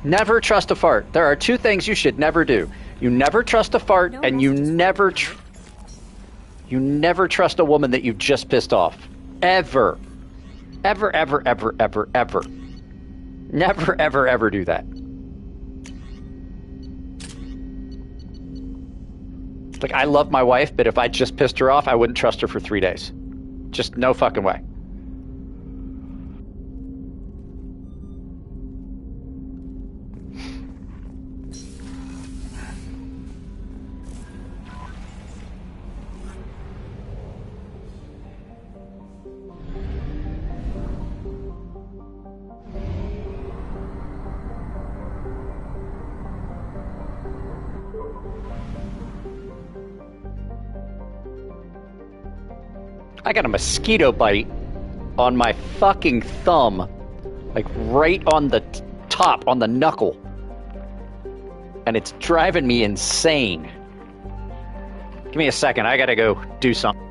Never trust a fart. There are two things you should never do. You never trust a fart, and you never trust a woman that you've just pissed off. Ever. Ever, ever, ever, ever, ever. Never, ever, ever do that. Like, I love my wife, but if I just pissed her off, I wouldn't trust her for 3 days. Just no fucking way. I got a mosquito bite on my fucking thumb, like right on the top, on the knuckle. And it's driving me insane. Give me a second, I gotta go do something.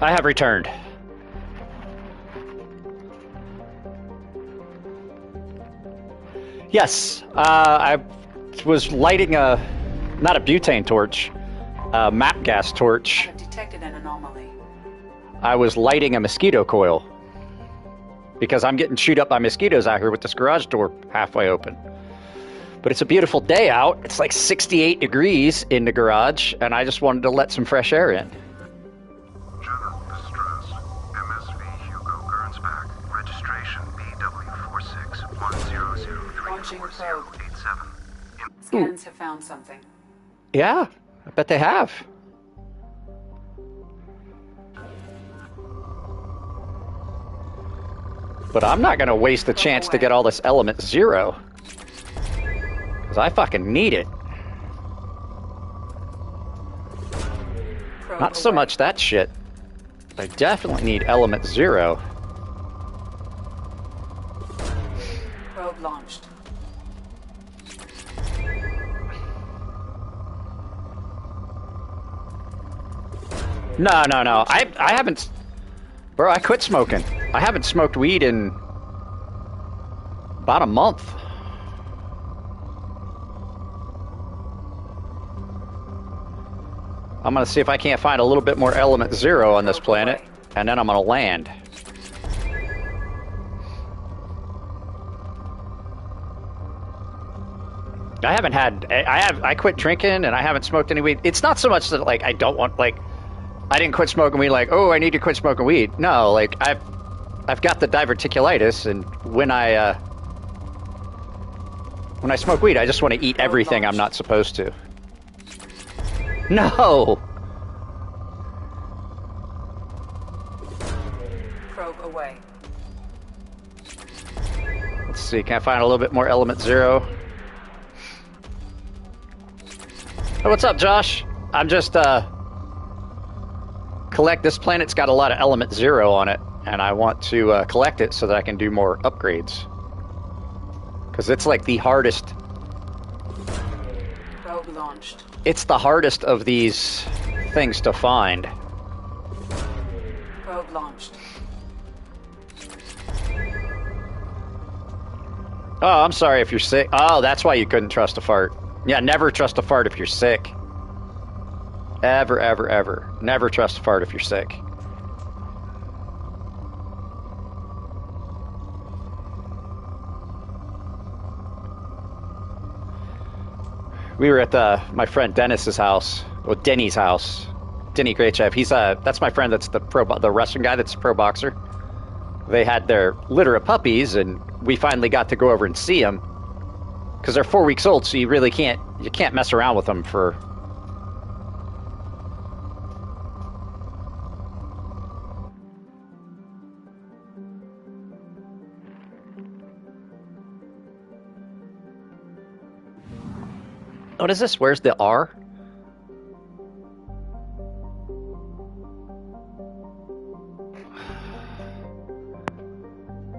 I have returned. Yes, I was lighting not a butane torch, a map gas torch. I've detected an anomaly. I was lighting a mosquito coil because I'm getting chewed up by mosquitoes out here with this garage door halfway open. But it's a beautiful day out. It's like 68 degrees in the garage, and I just wanted to let some fresh air in. Scans have found something. Yeah, I bet they have. But I'm not going to waste the chance to get all this element 0. Because I fucking need it. Not so much that shit. I definitely need element 0. Probe launched. No. I haven't... Bro, I quit smoking. I haven't smoked weed in about a month. I'm going to see if I can't find a little bit more element 0 on this planet, and then I'm going to land. I quit drinking and I haven't smoked any weed. It's not so much that like I don't want, like, I didn't quit smoking weed like, oh, I need to quit smoking weed. No, like I've got the diverticulitis, and when I smoke weed, I just want to eat everything I'm not supposed to. No. see, can I find a little bit more element zero? Oh, what's up, Josh? I'm just, collect this planet's got a lot of element zero on it, and I want to collect it so that I can do more upgrades. Because it's like the hardest. Probe launched. It's the hardest of these things to find. Probe launched. Oh, I'm sorry if you're sick. Oh, that's why you couldn't trust a fart. Yeah, never trust a fart if you're sick. Ever, ever, ever. Never trust a fart if you're sick. We were at my friend Dennis's house, or Denny's house. Denny Graychev. He's that's my friend. That's the wrestling guy. That's a pro boxer. They had their litter of puppies, and we finally got to go over and see them because they're 4 weeks old. So you really can't mess around with them for. What is this? Where's the R?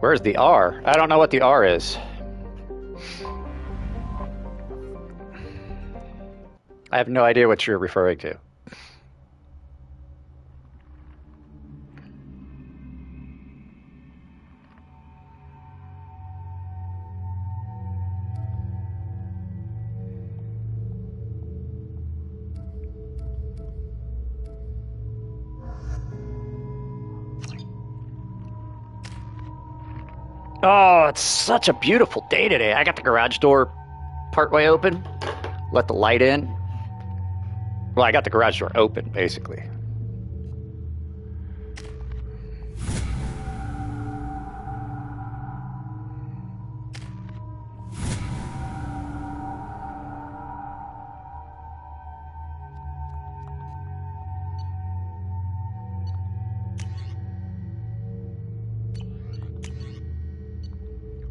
Where's the R? I don't know what the R is. I have no idea what you're referring to. Oh, it's such a beautiful day today. I got the garage door partway open. Let the light in. Well, I got the garage door open, basically.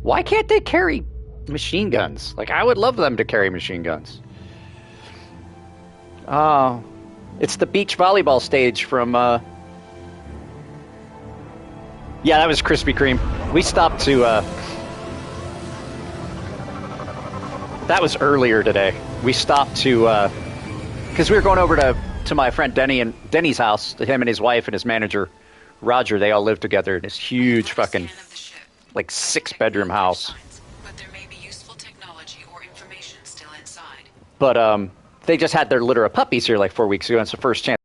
Why can't they carry machine guns? Like, I would love them to carry machine guns. Oh, it's the beach volleyball stage from, Yeah, that was Krispy Kreme. We stopped to, That was earlier today. We stopped to, because we were going over to my friend Denny's house, to him and his wife and his manager, Roger. They all live together in this huge fucking, like, 6-bedroom house. But there may be useful technology or information still inside. But they just had their litter of puppies here like 4 weeks ago, and it's the first chance.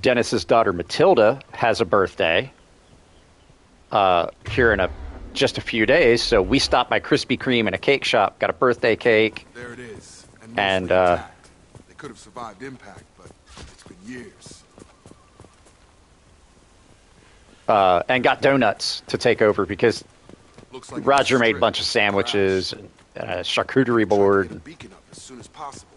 Dennis's daughter Matilda has a birthday here in just a few days, so we stopped by Krispy Kreme and a cake shop, got a birthday cake. There it is. And they could have survived impact, but it's been years. And got donuts to take over because Like Roger made a bunch of sandwiches and a charcuterie board. Get the beacon up as soon as possible.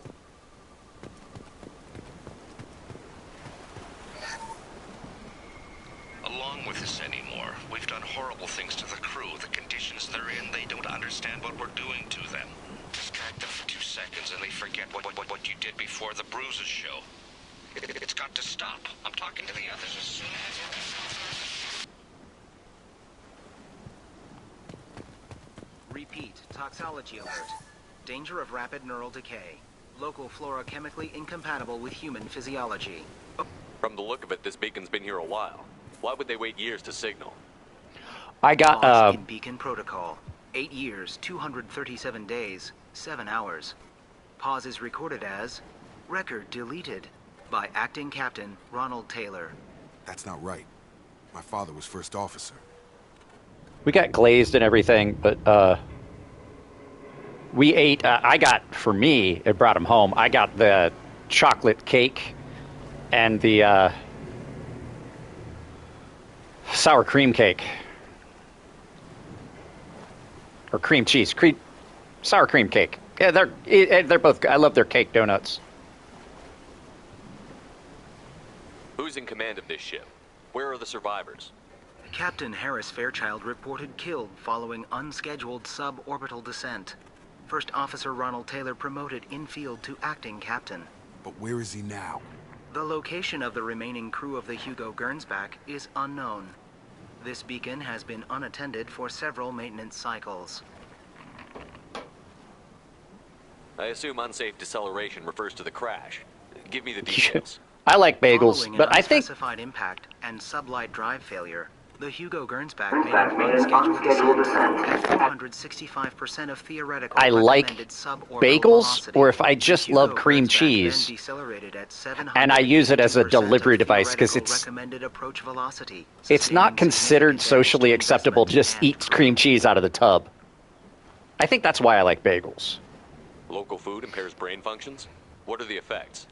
Along with this anymore. We've done horrible things to the crew. The conditions they're in, they don't understand what we're doing to them. Distract them for 2 seconds and they forget what you did before the bruises show. It's got to stop. I'm talking to the others as soon as you... Repeat, toxology alert. Danger of rapid neural decay. Local flora chemically incompatible with human physiology. From the look of it, this beacon's been here a while. Why would they wait years to signal? I got Pause in beacon protocol. 8 years, 237 days, 7 hours. Pause is recorded as record deleted by acting captain Ronald Taylor. That's not right. My father was first officer. we got glazed and everything, but we ate. I got, for me, it brought him home. I got the chocolate cake and the sour cream cake. Or cream cheese. Sour cream cake. Yeah, they're both good. I love their cake donuts. Who's in command of this ship? Where are the survivors? Captain Harris Fairchild reported killed following unscheduled suborbital descent. First Officer Ronald Taylor promoted in-field to acting captain. But where is he now? The location of the remaining crew of the Hugo Gernsback is unknown. This beacon has been unattended for several maintenance cycles. I assume unsafe deceleration refers to the crash. Give me the details. I like bagels, Following but an I think unspecified impact and sublight drive failure, the Hugo Gernsback made an unscheduled descent at 465% of theoretical I like recommended suborbital bagels, velocity. or if I The just Hugo love cream Gernsback cheese, then decelerated at and I use it as a 782% delivery of device because theoretical it's recommended approach velocity, it's not sustaining considered significant socially damage to acceptable to investment just and eat cream cheese out of the tub. I think that's why I like bagels. Local food impairs brain functions? What are the effects?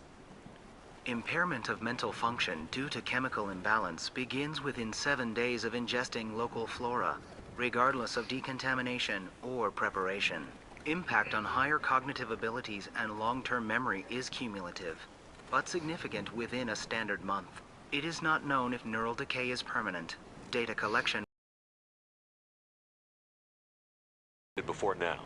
Impairment of mental function due to chemical imbalance begins within 7 days of ingesting local flora, regardless of decontamination or preparation. Impact on higher cognitive abilities and long-term memory is cumulative, but significant within a standard month. It is not known if neural decay is permanent. Data collection Before now.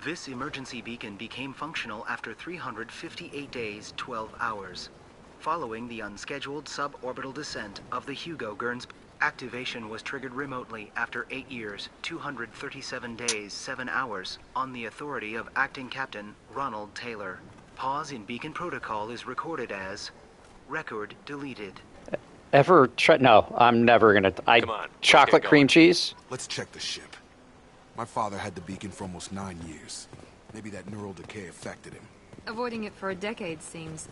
This emergency beacon became functional after 358 days, 12 hours, following the unscheduled suborbital descent of the Hugo Gernsback. Activation was triggered remotely after 8 years, 237 days, 7 hours, on the authority of Acting Captain Ronald Taylor. Pause in beacon protocol is recorded as record deleted. Ever try? No, I'm never gonna. Come on, let's Chocolate get cream going. cheese. Let's check the ship. My father had the beacon for almost 9 years. Maybe that neural decay affected him. Avoiding it for a decade seems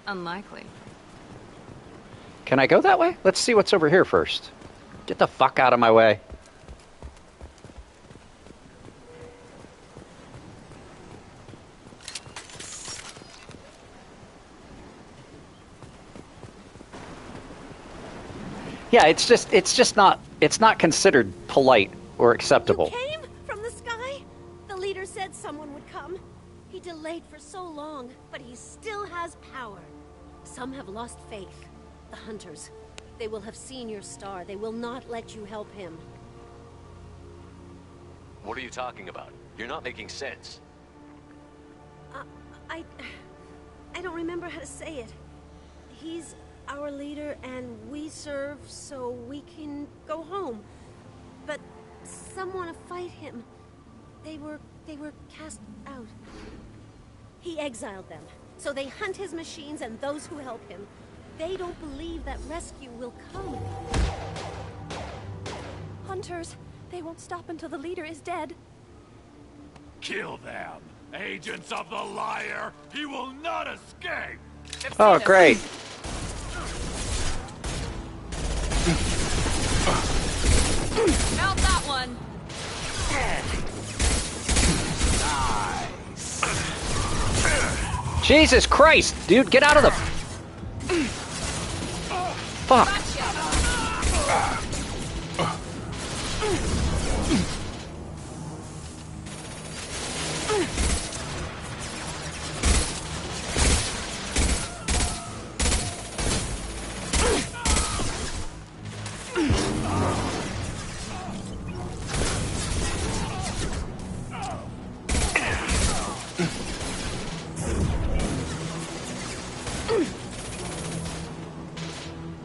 unlikely. Can I go that way? Let's see what's over here first. Get the fuck out of my way. Yeah, it's not considered polite or acceptable. You came from the sky? The leader said someone would come. He delayed for so long, but he still has power. Some have lost faith. The hunters. They will have seen your star. They will not let you help him. What are you talking about? You're not making sense. I don't remember how to say it. He's our leader and we serve so we can go home. But some want to fight him. They were cast out. He exiled them. So they hunt his machines and those who help him. They don't believe that rescue will come. Hunters, they won't stop until the leader is dead. Kill them! Agents of the liar! He will not escape! Oh, great. Felt that one. Jesus Christ, dude, get out of the... Fuck.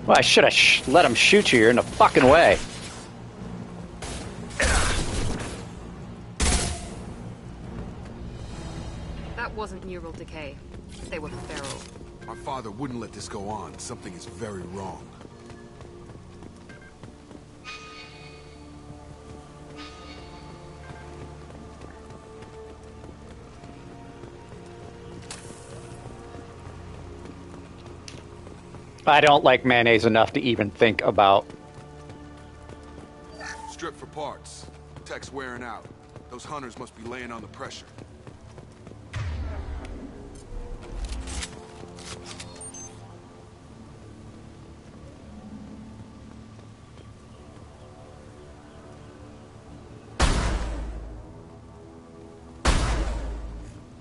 Well, I should have let him shoot you. You're in the fucking way. That wasn't neural decay. They were feral. My father wouldn't let this go on. Something is very wrong. I don't like mayonnaise enough to even think about. Strip for parts. Tech's wearing out. Those hunters must be laying on the pressure.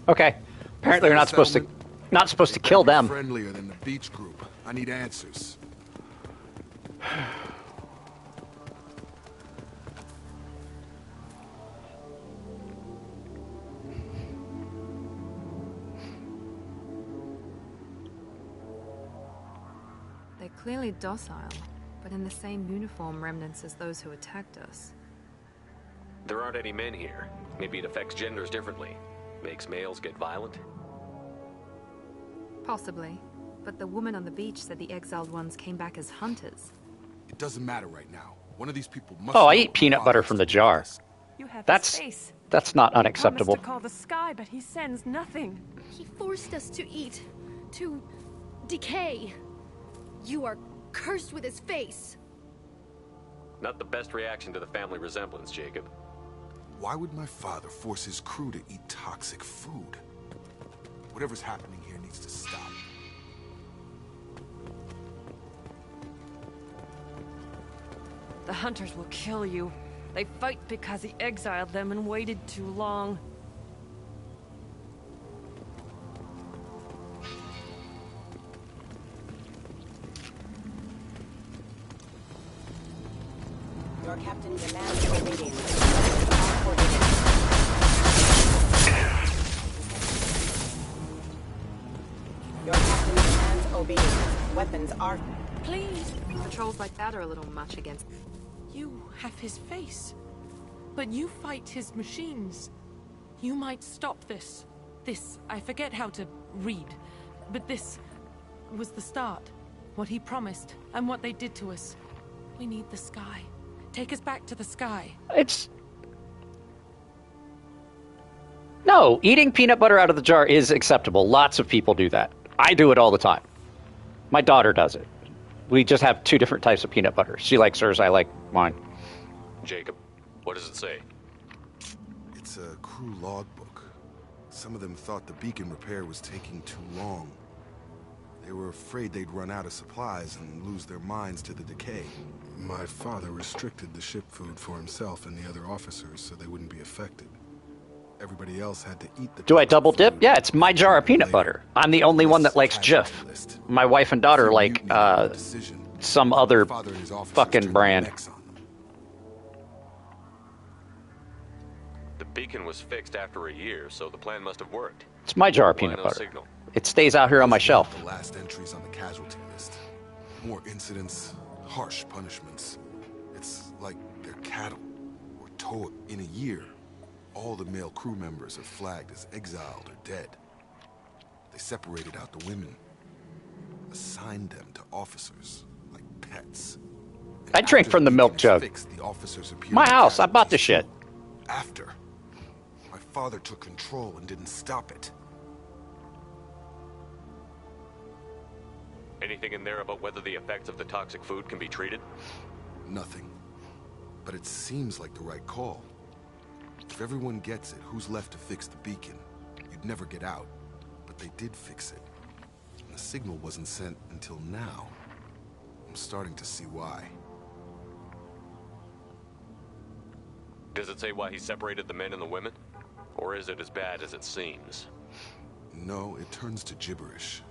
Okay. Apparently, we're not supposed to kill them. Friendlier than the beach group. I need answers. Clearly docile, but in the same uniform remnants as those who attacked us. There aren't any men here. Maybe it affects genders differently. Makes males get violent? Possibly. But the woman on the beach said the exiled ones came back as hunters. It doesn't matter right now. One of these people must. Oh, I know eat what peanut my butter father from the has to jar. do. You have That's his face. that's not Promised unacceptable. to call the sky, but he sends nothing. He forced us to eat, to decay. You are cursed with his face. Not the best reaction to the family resemblance, Jacob. Why would my father force his crew to eat toxic food? Whatever's happening here needs to stop. The hunters will kill you. They fight because he exiled them and waited too long. Your captain demands obedience. Your captain demands obedience. Weapons are... Please. Patrols like that are a little much against... You have his face. But you fight his machines. You might stop this. This, I forget how to read. But this was the start. What he promised, and what they did to us. We need the sky. Take us back to the sky. It's... No, eating peanut butter out of the jar is acceptable. Lots of people do that. I do it all the time. My daughter does it. We just have two different types of peanut butter. She likes hers, I like mine. Jacob, what does it say? It's a crew logbook. Some of them thought the beacon repair was taking too long. They were afraid they'd run out of supplies and lose their minds to the decay. My father restricted the ship food for himself and the other officers so they wouldn't be affected. Everybody else had to eat the... Do I double dip? Yeah, it's my jar of peanut butter. I'm the only one that likes Jif. My wife and daughter like some other fucking brand. The beacon was fixed after a year, so the plan must have worked. It's my jar of Why peanut no butter. signal? It stays out here on my shelf. The last entries on the casualty list. More incidents, harsh punishments. It's like they're cattle or towed. In a year, all the male crew members are flagged as exiled or dead. They separated out the women, assigned them to officers like pets. And I drink after from the milk beacon is jug. fixed, the officers appear My in house, I bought this casualties. shit. After, my father took control and didn't stop it. Anything in there about whether the effects of the toxic food can be treated? Nothing. But it seems like the right call. If everyone gets it, who's left to fix the beacon? You'd never get out. But they did fix it. And the signal wasn't sent until now. I'm starting to see why. Does it say why he separated the men and the women? Or is it as bad as it seems? No, it turns to gibberish.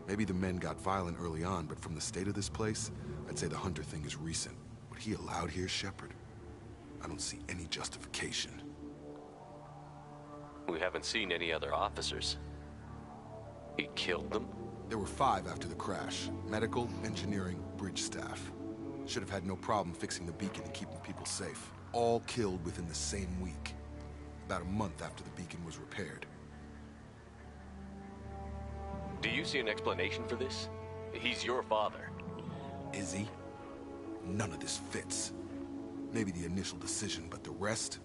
Maybe the men got violent early on, but from the state of this place, I'd say the Hunter thing is recent. What he allowed here, Shepard, I don't see any justification. We haven't seen any other officers. He killed them? There were 5 after the crash. Medical, engineering, bridge staff. Should have had no problem fixing the beacon and keeping people safe. All killed within the same week. About a month after the beacon was repaired. Do you see an explanation for this? He's your father. Is he? None of this fits. Maybe the initial decision, but the rest?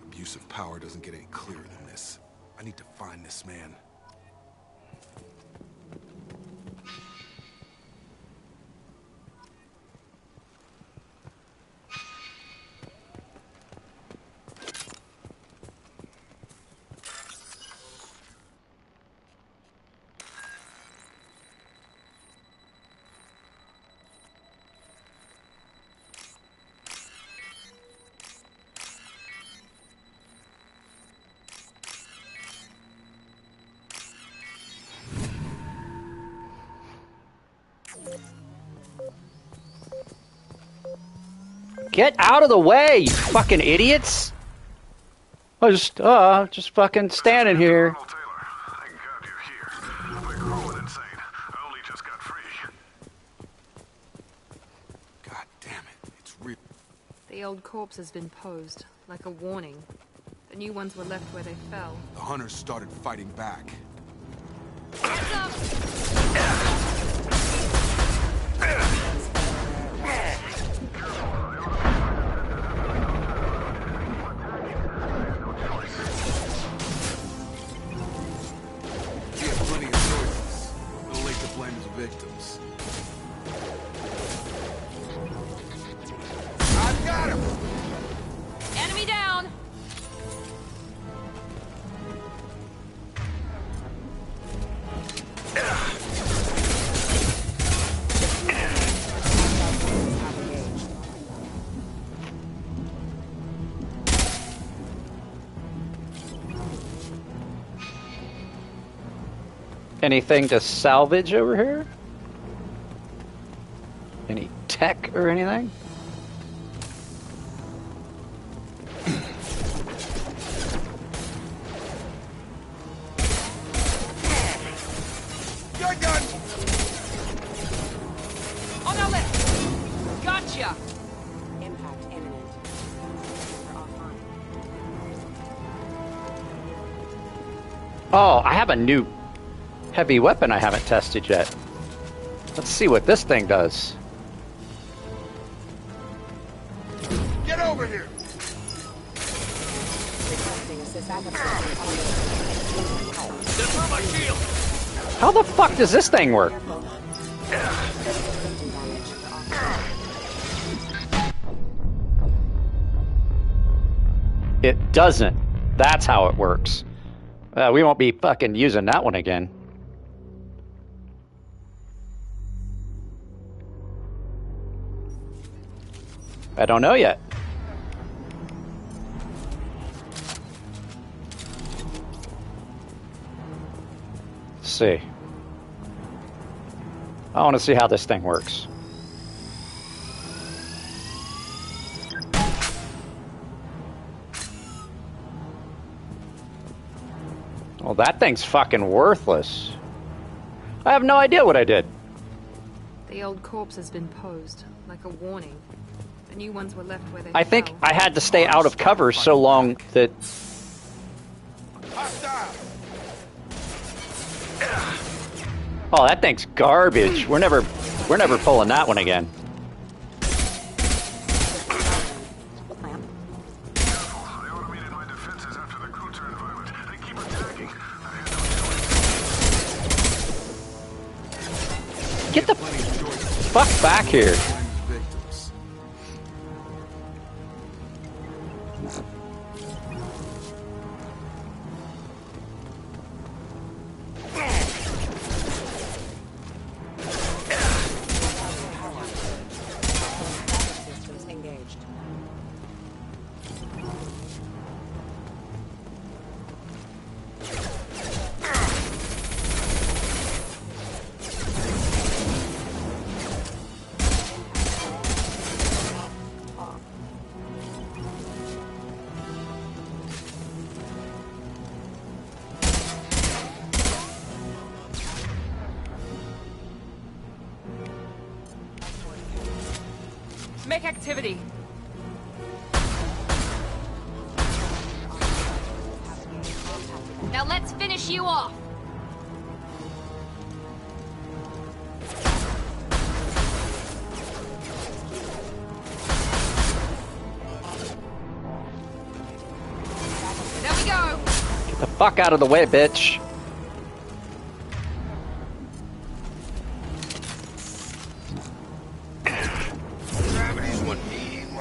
Abuse of power doesn't get any clearer than this. I need to find this man. Get out of the way, you fucking idiots! I was just fucking standing here. The old corpse has been posed, like a warning. The new ones were left where they fell. The hunters started fighting back. Heads up! He had plenty of choices. Little late to blame his victims. I've got him! Enemy down! Anything to salvage over here? Any tech or anything? You're done! On our left! Gotcha! Impact imminent. We're offline. Oh, I have a new heavy weapon I haven't tested yet. Let's see what this thing does. Get over here! Requesting assistance. Deliver my shield! How the fuck does this thing work? It doesn't. That's how it works. We won't be fucking using that one again. I don't know yet. Let's see. I want to see how this thing works. Well, that thing's fucking worthless. I have no idea what I did. The old corpse has been posed, like a warning. The new ones were left where they I think fell. I had to stay out of cover so long that... Oh, that thing's garbage. We're never pulling that one again. Get the fuck back here. Systems engaged. Make activity. Now let's finish you off! There we go! Get the fuck out of the way, bitch.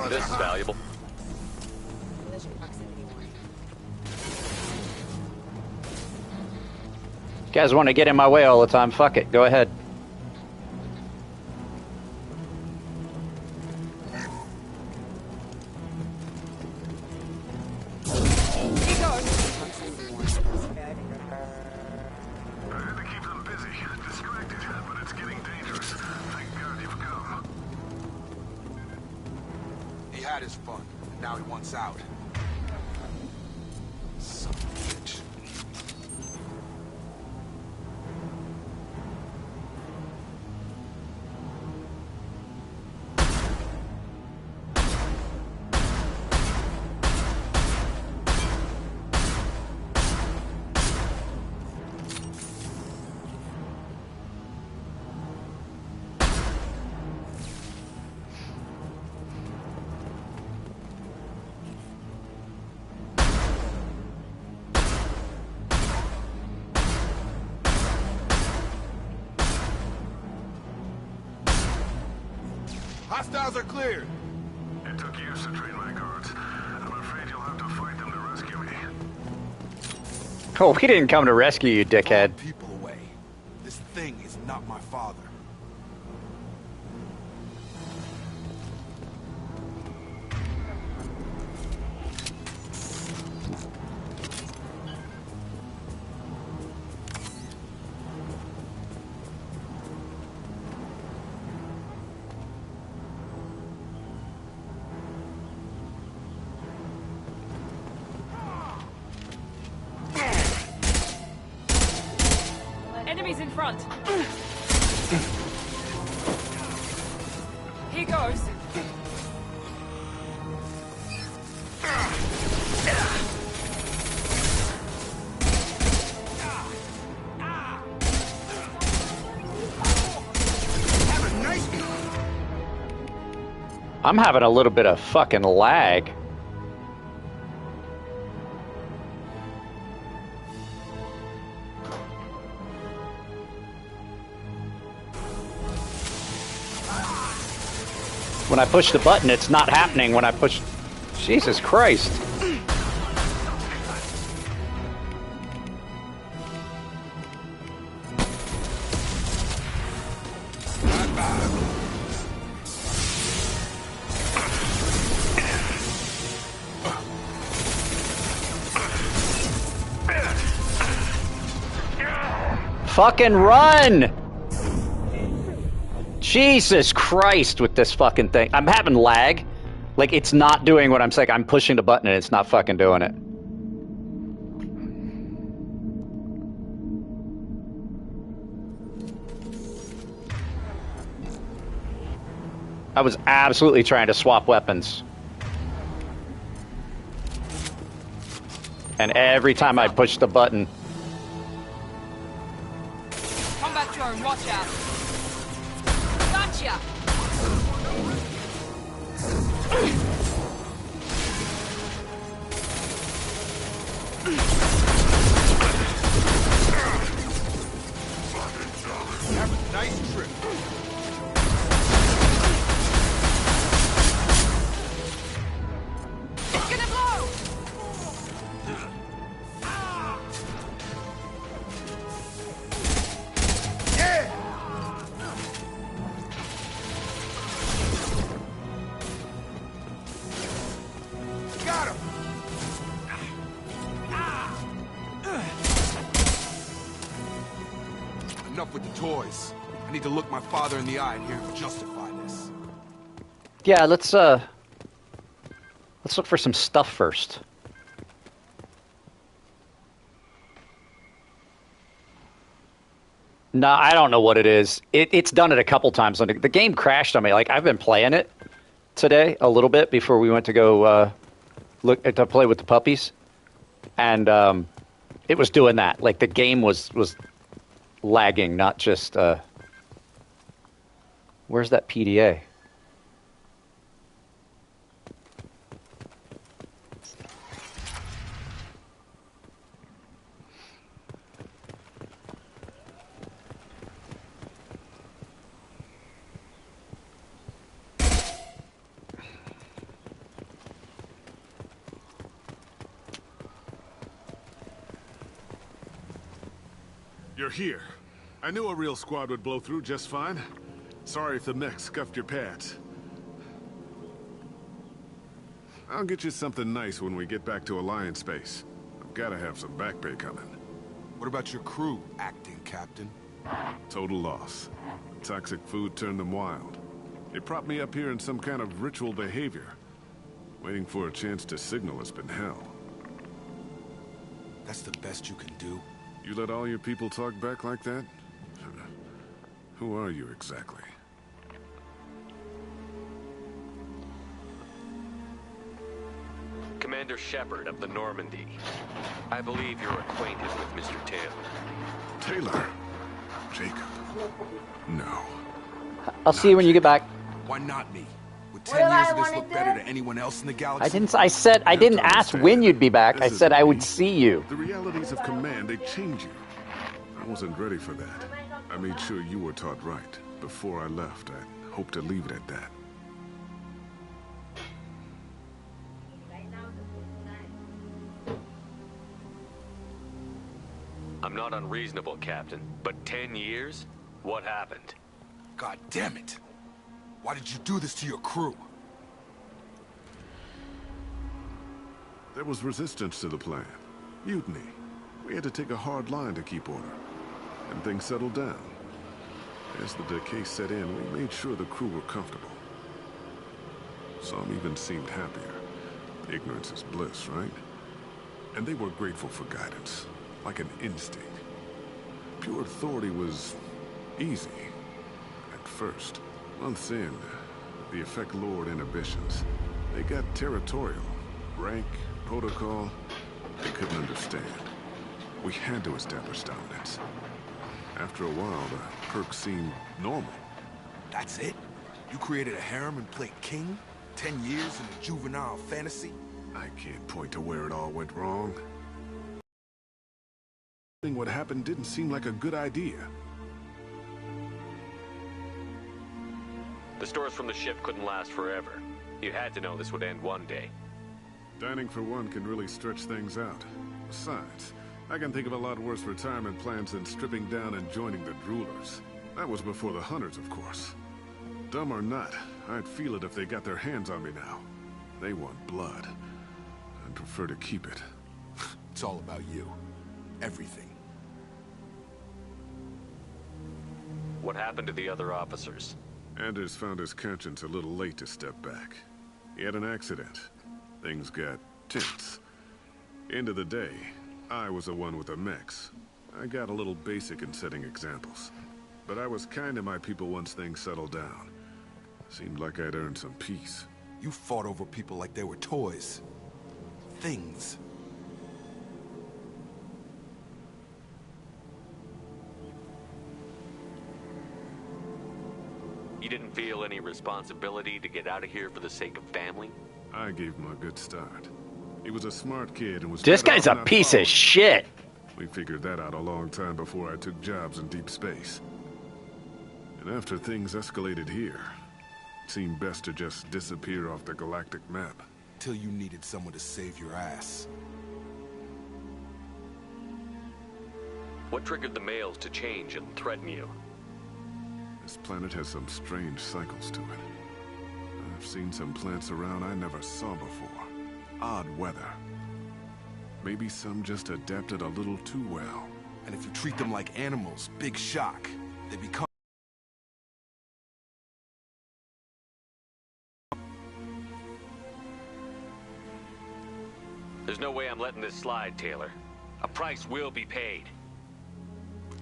This is valuable. Collision proximity warning. You guys want to get in my way all the time? Fuck it. Go ahead. He had his fun. Now he wants out. Son of a bitch. Hostiles are cleared. It took years to train my guards. I'm afraid you'll have to fight them to rescue me. Oh, we didn't come to rescue you, dickhead. People away. This thing is not my father. Enemies in front. Here goes. I'm having a little bit of fucking lag. When I push the button, it's not happening when I push... Jesus Christ. Fucking run! Jesus Christ with this fucking thing. I'm having lag. Like, it's not doing what I'm saying. I'm pushing the button and it's not fucking doing it. I was absolutely trying to swap weapons. And every time I push the button... Combat drone, watch out. Gotcha. Have a nice trip. It's gonna blow. Yeah. Got him. Enough with the toys. I need to look my father in the eye and hear him justify this. Yeah, let's look for some stuff first. No, I don't know what it is. It's done it a couple times. The game crashed on me. Like, I've been playing it today a little bit before we went to go look to play with the puppies, and it was doing that. Like, the game was lagging, not just. Where's that PDA? You're here. I knew a real squad would blow through just fine. Sorry if the mech scuffed your pads. I'll get you something nice when we get back to Alliance base. I've gotta have some back pay coming. What about your crew, acting captain? Total loss. The toxic food turned them wild. They propped me up here in some kind of ritual behavior. Waiting for a chance to signal has been hell. That's the best you can do? You let all your people talk back like that? Who are you exactly? Commander Shepard of the Normandy. I believe you're acquainted with Mr. Taylor. Taylor? Jacob? No. I'll see you when you get back. Why not me? Would 10 years of this look better to anyone else in the galaxy? I didn't ask when you'd be back. I said I would see you. The realities of command, they change you. I wasn't ready for that. I made sure you were taught right. Before I left, I hoped to leave it at that. I'm not unreasonable, Captain, but 10 years? What happened? God damn it! Why did you do this to your crew? There was resistance to the plan. Mutiny. We had to take a hard line to keep order. And things settled down. As the decay set in, we made sure the crew were comfortable. Some even seemed happier. Ignorance is bliss, right? And they were grateful for guidance, like an instinct. Pure authority was easy. At first. Months in, the effect lowered inhibitions. They got territorial. Rank, protocol, they couldn't understand. We had to establish dominance. After a while, the perks seemed normal. That's it? You created a harem and played king? 10 years in a juvenile fantasy? I can't point to where it all went wrong. What happened didn't seem like a good idea. The stores from the ship couldn't last forever. You had to know this would end one day. Dining for one can really stretch things out. Besides, I can think of a lot worse retirement plans than stripping down and joining the Droolers. That was before the Hunters, of course. Dumb or not, I'd feel it if they got their hands on me now. They want blood. I'd prefer to keep it. It's all about you. Everything. What happened to the other officers? Anders found his conscience a little late to step back. He had an accident. Things got tense. End of the day, I was the one with the mechs. I got a little basic in setting examples. But I was kind to my people once things settled down. Seemed like I'd earned some peace. You fought over people like they were toys. Things. You didn't feel any responsibility to get out of here for the sake of family? I gave him a good start. He was a smart kid and was... This guy's a piece of shit. We figured that out a long time before I took jobs in deep space. And after things escalated here, it seemed best to just disappear off the galactic map. Till you needed someone to save your ass. What triggered the males to change and threaten you? This planet has some strange cycles to it. I've seen some plants around I never saw before. Odd weather. Maybe some just adapted a little too well. And if you treat them like animals, big shock. They become... There's no way I'm letting this slide, Taylor. A price will be paid.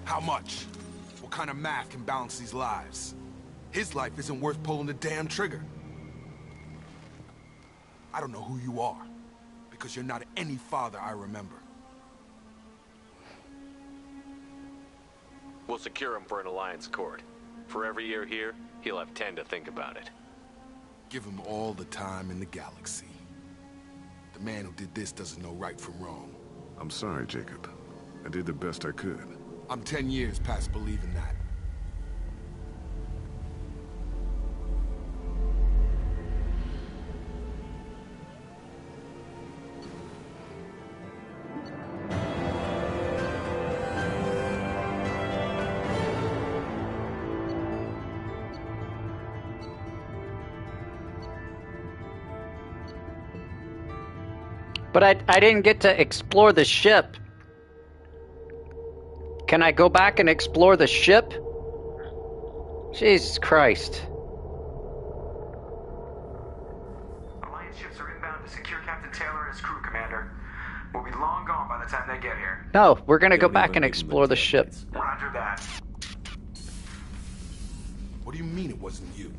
How much? What kind of math can balance these lives? His life isn't worth pulling the damn trigger. I don't know who you are, because you're not any father I remember. We'll secure him for an Alliance Accord. For every year here, he'll have 10 to think about it. Give him all the time in the galaxy. The man who did this doesn't know right from wrong. I'm sorry, Jacob. I did the best I could. I'm 10 years past believing that. But I didn't get to explore the ship. Can I go back and explore the ship? Jesus Christ. Alliance ships are inbound to secure Captain Taylor and his crew, Commander. We'll be long gone by the time they get here. No, we're gonna go back and explore the ship. Roger that. What do you mean it wasn't you?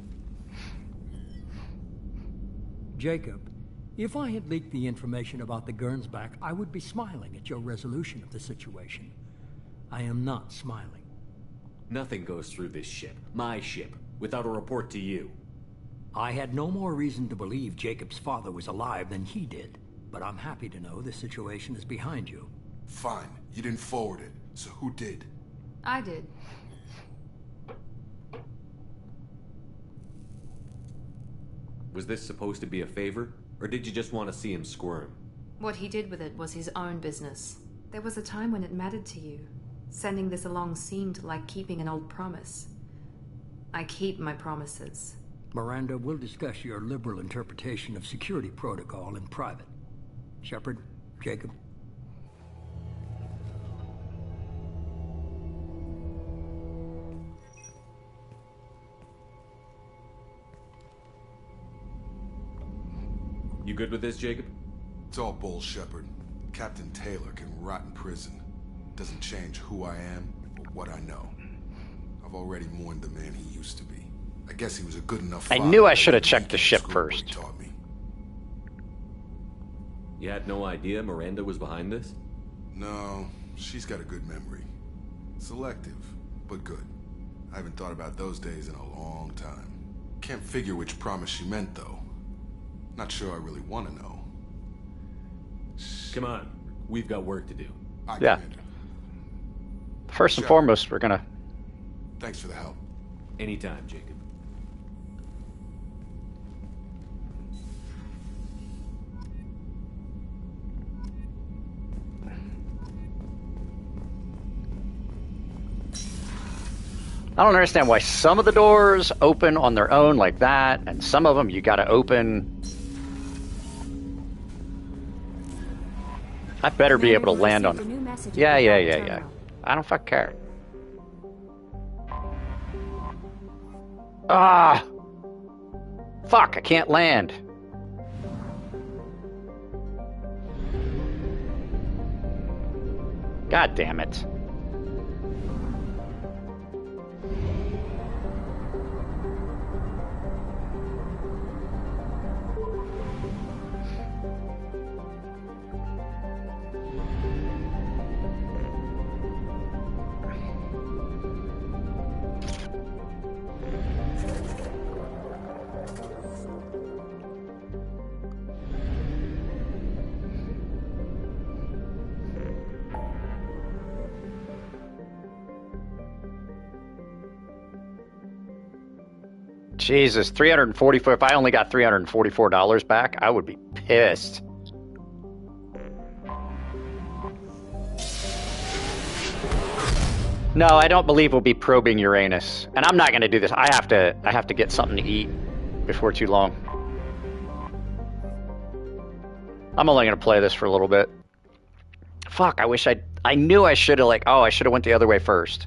Jacob, if I had leaked the information about the Gernsback, I would be smiling at your resolution of the situation. I am not smiling. Nothing goes through this ship, my ship, without a report to you. I had no more reason to believe Jacob's father was alive than he did, but I'm happy to know the situation is behind you. Fine, you didn't forward it, so who did? I did. Was this supposed to be a favor, or did you just want to see him squirm? What he did with it was his own business. There was a time when it mattered to you. Sending this along seemed like keeping an old promise. I keep my promises. Miranda, we'll discuss your liberal interpretation of security protocol in private. Shepard, Jacob. You good with this, Jacob? It's all bull, Shepard. Captain Taylor can rot in prison. Doesn't change who I am or what I know. I've already mourned the man he used to be. I guess he was a good enough I father knew I should have that checked the he ship screwed what he first. taught me. You had no idea Miranda was behind this? No, she's got a good memory. Selective, but good. I haven't thought about those days in a long time. Can't figure which promise she meant, though. Not sure I really want to know. Come on, we've got work to do. Yeah. Commander. First and Shepard. foremost, we're gonna... Thanks for the help. Anytime, Jacob. I don't understand why some of the doors open on their own like that, and some of them you gotta open. I better be able to land on it. Yeah. I don't fucking care. Ah! Fuck, I can't land. God damn it. Jesus, 344. If I only got $344 back, I would be pissed. No, I don't believe we'll be probing Uranus, and I'm not going to do this. I have to get something to eat before too long. I'm only going to play this for a little bit. Fuck, I knew I should have I should have went the other way first.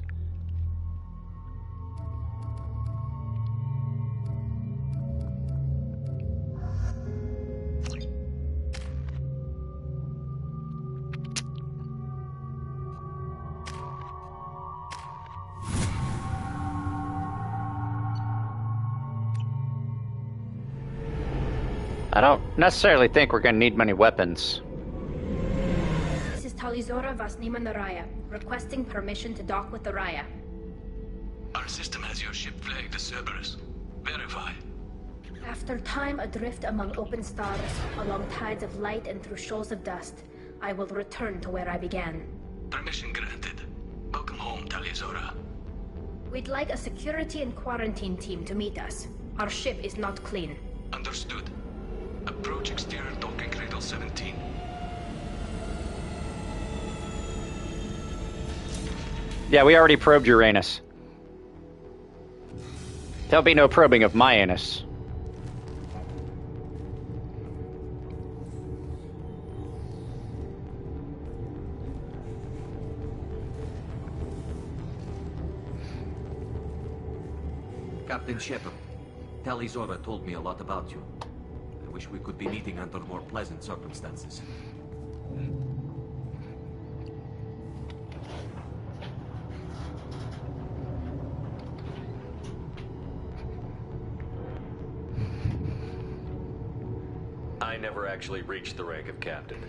I don't necessarily think we're going to need many weapons. This is Talizora Vasnima Naraya, requesting permission to dock with the Raya. Our system has your ship flagged as Cerberus. Verify. After time adrift among open stars, along tides of light and through shoals of dust, I will return to where I began. Permission granted. Welcome home, Talizora. We'd like a security and quarantine team to meet us. Our ship is not clean. Understood. Approach exterior docking cradle 17. Yeah, we already probed Uranus. There'll be no probing of my anus. Captain Shepard, Talizora told me a lot about you. I wish we could be meeting under more pleasant circumstances. I never actually reached the rank of captain.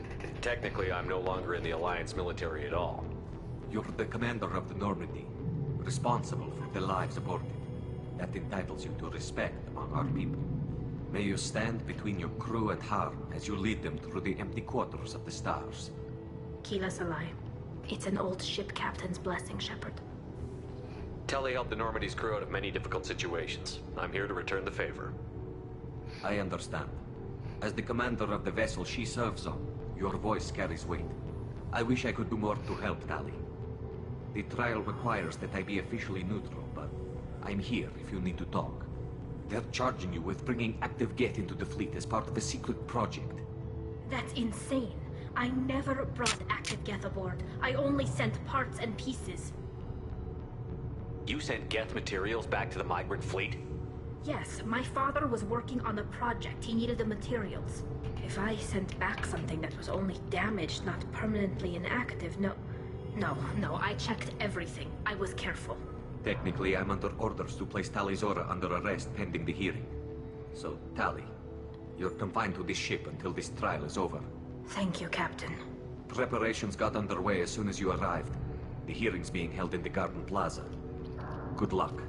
Technically, I'm no longer in the Alliance military at all. You're the commander of the Normandy, responsible for the lives aboard it. That entitles you to respect among our people. May you stand between your crew and harm as you lead them through the empty quarters of the stars. Kila Salai. It's an old ship captain's blessing, Shepard. Telly helped the Normandy's crew out of many difficult situations. I'm here to return the favor. I understand. As the commander of the vessel she serves on, your voice carries weight. I wish I could do more to help, Tali. The trial requires that I be officially neutral, but I'm here if you need to talk. They're charging you with bringing active Geth into the fleet as part of a secret project. That's insane. I never brought active Geth aboard. I only sent parts and pieces. You sent Geth materials back to the migrant fleet? Yes, my father was working on a project. He needed the materials. If I sent back something that was only damaged, not permanently inactive, no, I checked everything. I was careful. Technically, I'm under orders to place Tali Zora under arrest pending the hearing. So, Tali, you're confined to this ship until this trial is over. Thank you, Captain. Preparations got underway as soon as you arrived. The hearing's being held in the Garden Plaza. Good luck.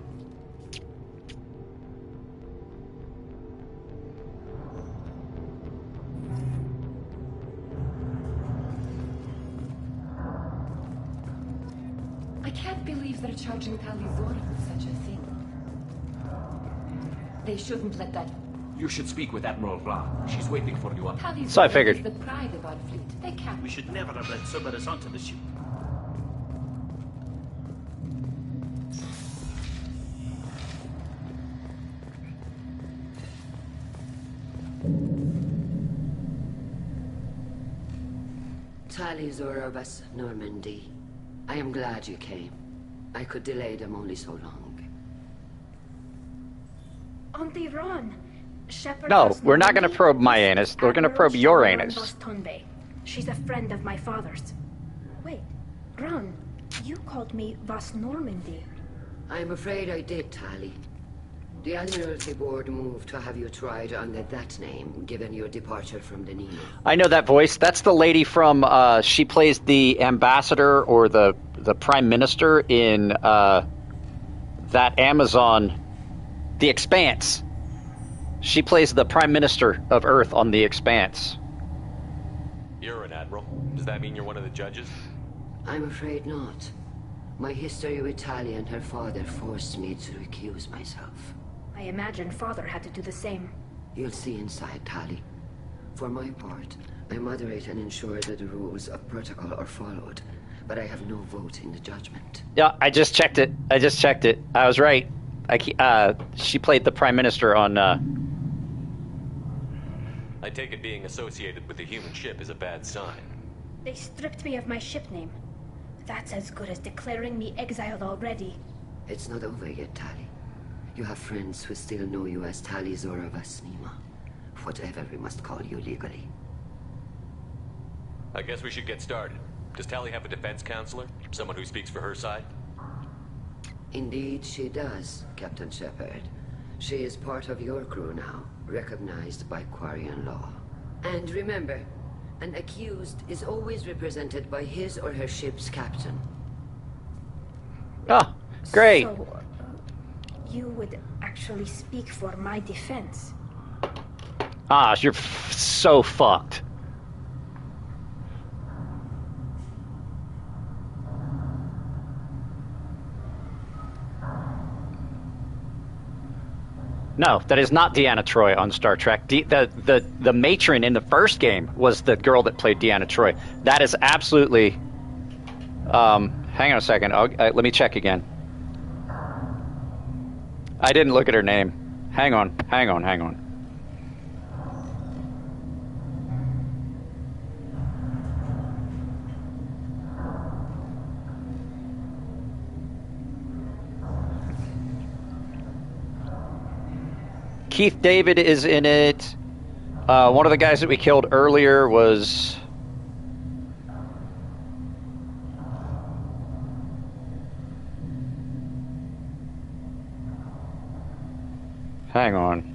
I can't believe they're charging Tali Zora with such a thing. They shouldn't let that... You should speak with Admiral Ra. She's waiting for you on... Tali So I Zora figured. is the pride of our fleet. They can't... We should never have let Cerberus onto the ship. Tali Zora Vas Normandy. I am glad you came. I could delay them only so long. Auntie Ron! Shepard No, we're not going to probe my anus. We're going to probe your anus. Tonbe. She's a friend of my father's. Wait, Ron, you called me Vas Normandy. I'm afraid I did, Tali. The Admiralty Board moved to have you tried under that name, given your departure from the Nemo. I know that voice. That's the lady from, she plays the ambassador or the prime minister in that Amazon, The Expanse. She plays the prime minister of Earth on The Expanse. You're an admiral. Does that mean you're one of the judges? I'm afraid not. My history with Tali and her father forced me to recuse myself. I imagine father had to do the same. You'll see inside, Tali. For my part, I moderate and ensure that the rules of protocol are followed, but I have no vote in the judgment. Yeah, I just checked it. I was right. She played the prime minister on... I take it being associated with the human ship is a bad sign. They stripped me of my ship name. That's as good as declaring me exiled already. It's not over yet, Tali. You have friends who still know you as Tali Zora Vas Nima. Whatever we must call you legally. I guess we should get started. Does Tali have a defense counselor? Someone who speaks for her side? Indeed she does, Captain Shepard. She is part of your crew now, recognized by Quarian law. And remember, an accused is always represented by his or her ship's captain. Ah, great. So, you would actually speak for my defense? Ah, you're so fucked. No, that is not Deanna Troi on Star Trek. The matron in the first game was the girl that played Deanna Troi. That is absolutely... hang on a second. Let me check again. I didn't look at her name. Hang on. Keith David is in it. One of the guys that we killed earlier was... Hang on.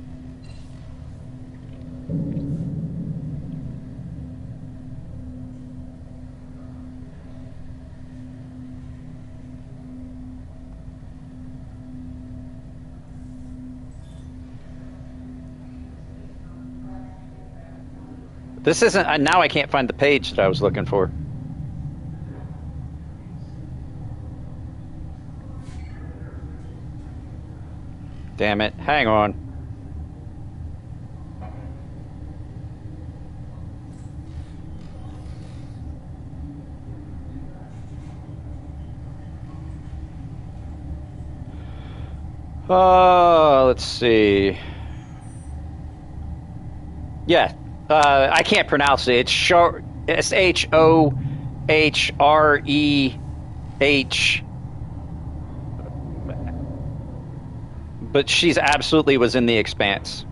This isn't... Now I can't find the page that I was looking for. Damn it. Hang on. Let's see. Yeah, I can't pronounce it. It's Shohreh. But she's absolutely was in The Expanse.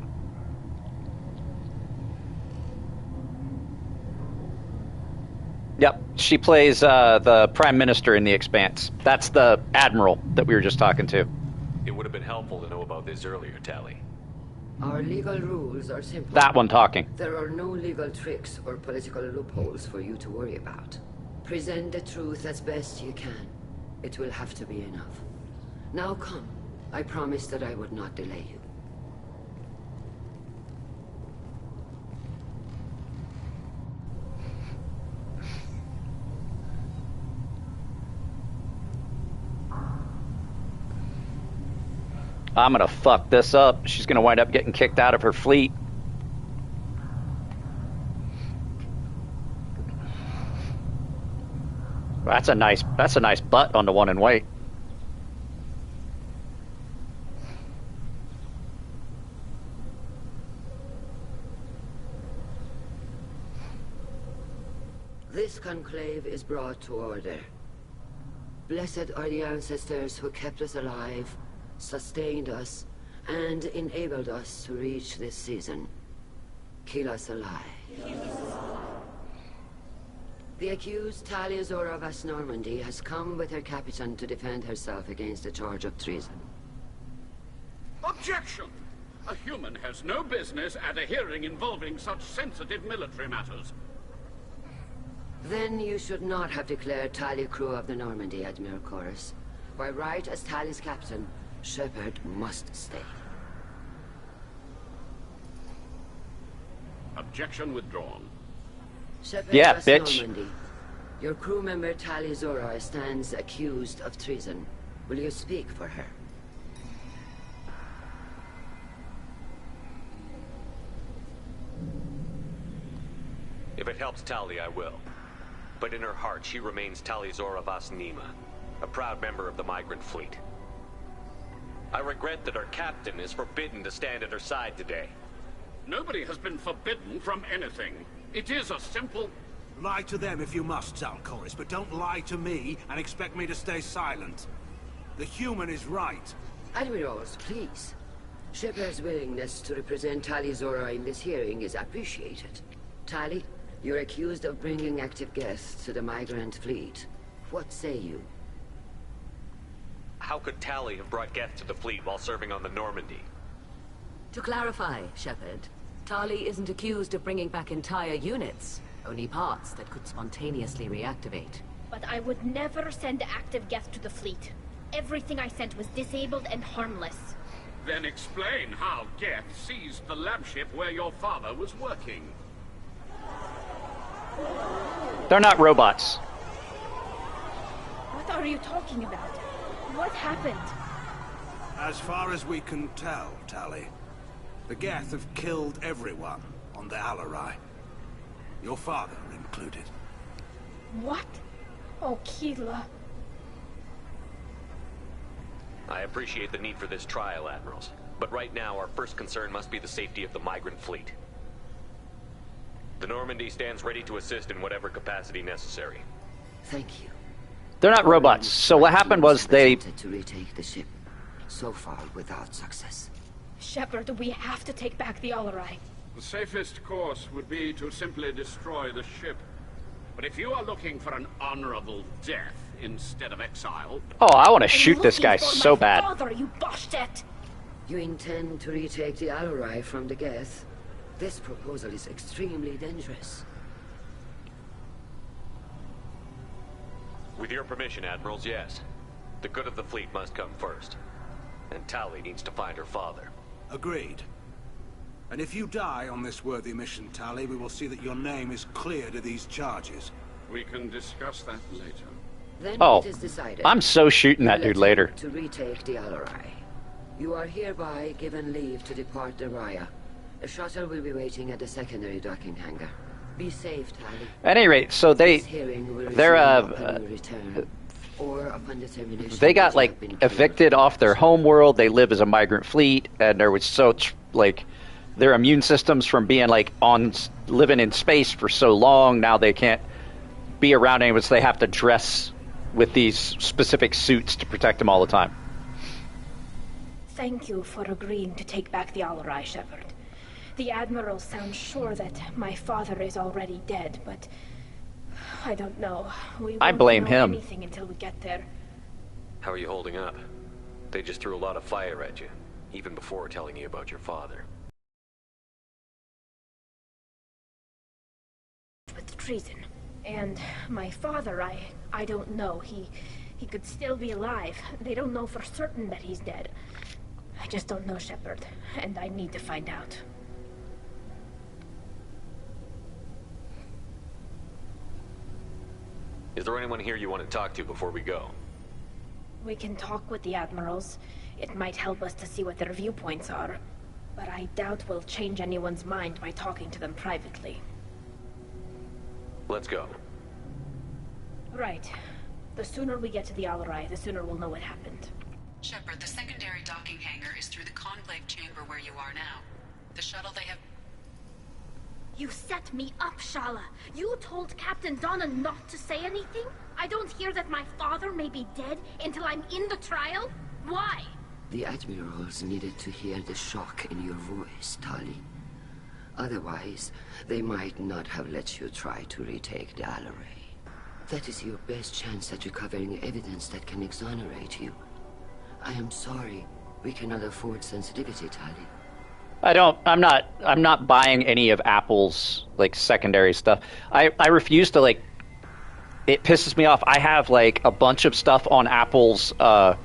Yep, she plays the Prime Minister in The Expanse. That's the Admiral that we were just talking to. It would have been helpful to know about this earlier, Tali. Our legal rules are simple. That one talking. There are no legal tricks or political loopholes for you to worry about. Present the truth as best you can. It will have to be enough. Now come. I promised that I would not delay you. I'm gonna fuck this up. She's gonna wind up getting kicked out of her fleet. That's a nice butt on the one in white. This conclave is brought to order. Blessed are the ancestors who kept us alive, sustained us, and enabled us to reach this season. Keep us alive. The accused Talia Zora of As Normandy has come with her captain to defend herself against a charge of treason. Objection! A human has no business at a hearing involving such sensitive military matters. Then you should not have declared Tali crew of the Normandy, Admiral Chorus. By right as Tali's captain, Shepard must stay. Objection withdrawn. Shepard yeah, of bitch. Normandy. Your crew member Tali Zora stands accused of treason. Will you speak for her? If it helps Tali, I will. But in her heart, she remains Tali Zora Vas Nima, a proud member of the migrant fleet. I regret that our captain is forbidden to stand at her side today. Nobody has been forbidden from anything. It is a simple... Lie to them if you must, Zalcoris, but don't lie to me and expect me to stay silent. The human is right. Admirals, please. Shepard's willingness to represent Tali Zora in this hearing is appreciated. Tali, you're accused of bringing active guests to the migrant fleet. What say you? How could Tali have brought Geth to the fleet while serving on the Normandy? To clarify, Shepard, Tali isn't accused of bringing back entire units, only parts that could spontaneously reactivate. But I would never send active Geth to the fleet. Everything I sent was disabled and harmless. Then explain how Geth seized the lab ship where your father was working. They're not robots. What are you talking about? What happened? As far as we can tell, Tali, the Geth have killed everyone on the Alarai. Your father included. What? Oh, Keela. I appreciate the need for this trial, Admirals. But right now, our first concern must be the safety of the migrant fleet. The Normandy stands ready to assist in whatever capacity necessary. Thank you. They're not robots. So what happened was they... to retake the ship. So far, without success. Shepard, we have to take back the Alarai. The safest course would be to simply destroy the ship. But if you are looking for an honorable death instead of exile... Oh, I want to shoot this guy so bad. Father, you Bastet! You intend to retake the Alarai from the Geth? This proposal is extremely dangerous. With your permission, Admirals, yes. The good of the fleet must come first. And Tali needs to find her father. Agreed. And if you die on this worthy mission, Tali, we will see that your name is cleared of these charges. We can discuss that later. Then Oh, it is decided. I'm so shooting that dude later. To retake the Alarai. You are hereby given leave to depart the Raya. A shuttle will be waiting at the secondary docking hangar. Be safe, Tali. At any rate, so This hearing will they're resume upon your return. Or upon determination... They got, like, evicted off their home world. They live as a migrant fleet, and there was such, like, their immune systems from being, like, living in space for so long, now they can't be around anyone, so they have to dress with these specific suits to protect them all the time. Thank you for agreeing to take back the Alarai, Shepard. The Admiral sounds sure that my father is already dead, but I don't know. I blame him. Anything until we get there. How are you holding up? They just threw a lot of fire at you, even before telling you about your father. With treason. And my father, I don't know. He could still be alive. They don't know for certain that he's dead. I just don't know, Shepard, and I need to find out. Is there anyone here you want to talk to before we go? We can talk with the Admirals. It might help us to see what their viewpoints are. But I doubt we'll change anyone's mind by talking to them privately. Let's go. Right. The sooner we get to the Alarai, the sooner we'll know what happened. Shepard, the secondary docking hangar is through the conclave chamber where you are now. The shuttle they have... You set me up, Shala. You told Captain Donna not to say anything? I don't hear that my father may be dead until I'm in the trial? Why? The Admirals needed to hear the shock in your voice, Tali. Otherwise, they might not have let you try to retake the Alarai. That is your best chance at recovering evidence that can exonerate you. I am sorry. We cannot afford sensitivity, Tali. I'm not buying any of Apple's, like, secondary stuff. I refuse to, like, it pisses me off. I have, like, a bunch of stuff on Apple's, that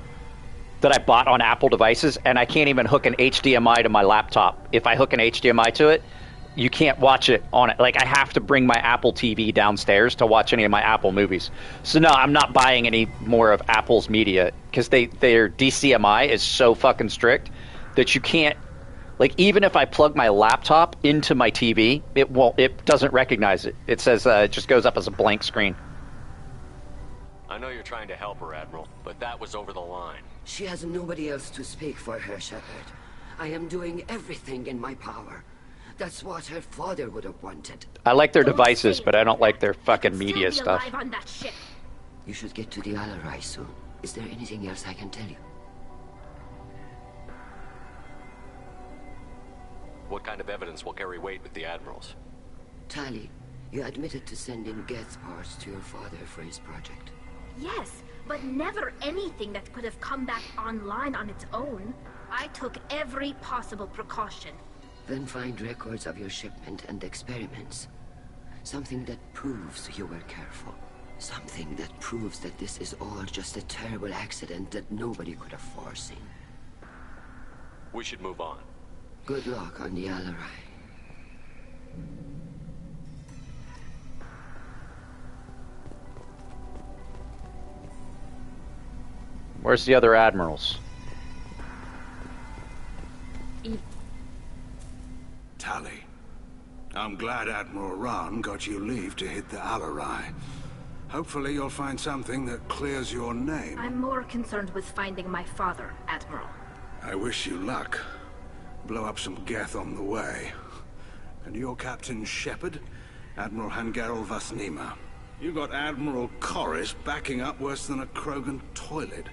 I bought on Apple devices, and I can't even hook an HDMI to my laptop. If I hook an HDMI to it, you can't watch it on it. Like, I have to bring my Apple TV downstairs to watch any of my Apple movies. So no, I'm not buying any more of Apple's media, because their DCMI is so fucking strict that you can't, like, even if I plug my laptop into my TV, it doesn't recognize it. It says, it just goes up as a blank screen. I know you're trying to help her, Admiral, but that was over the line. She has nobody else to speak for her, Shepard. I am doing everything in my power. That's what her father would have wanted. I like their devices, but I don't like their fucking media stuff. On that ship. You should get to the Alarai soon. Is there anything else I can tell you? What kind of evidence will carry weight with the Admirals? Tali, you admitted to sending Geth parts to your father for his project. Yes, but never anything that could have come back online on its own. I took every possible precaution. Then find records of your shipment and experiments. Something that proves you were careful. Something that proves that this is all just a terrible accident that nobody could have foreseen. We should move on. Good luck on the Alarai. Where's the other admirals? Tali, I'm glad Admiral Rahn got you leave to hit the Alarai. Hopefully you'll find something that clears your name. I'm more concerned with finding my father, Admiral. I wish you luck. Blow up some Geth on the way. And you're Captain Shepard, Admiral Hangarel Vasnima. You got Admiral Corris backing up worse than a Krogan toilet.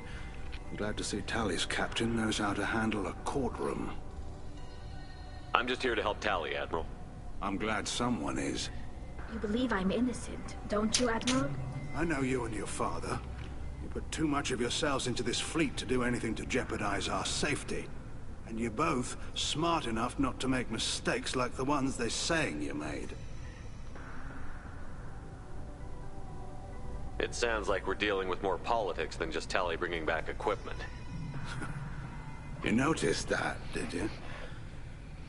I'm glad to see Tali's captain knows how to handle a courtroom. I'm just here to help Tali, Admiral. I'm glad someone is. You believe I'm innocent, don't you, Admiral? I know you and your father. You put too much of yourselves into this fleet to do anything to jeopardize our safety. And you're both smart enough not to make mistakes like the ones they're saying you made. It sounds like we're dealing with more politics than just Tali bringing back equipment. You noticed that, did you?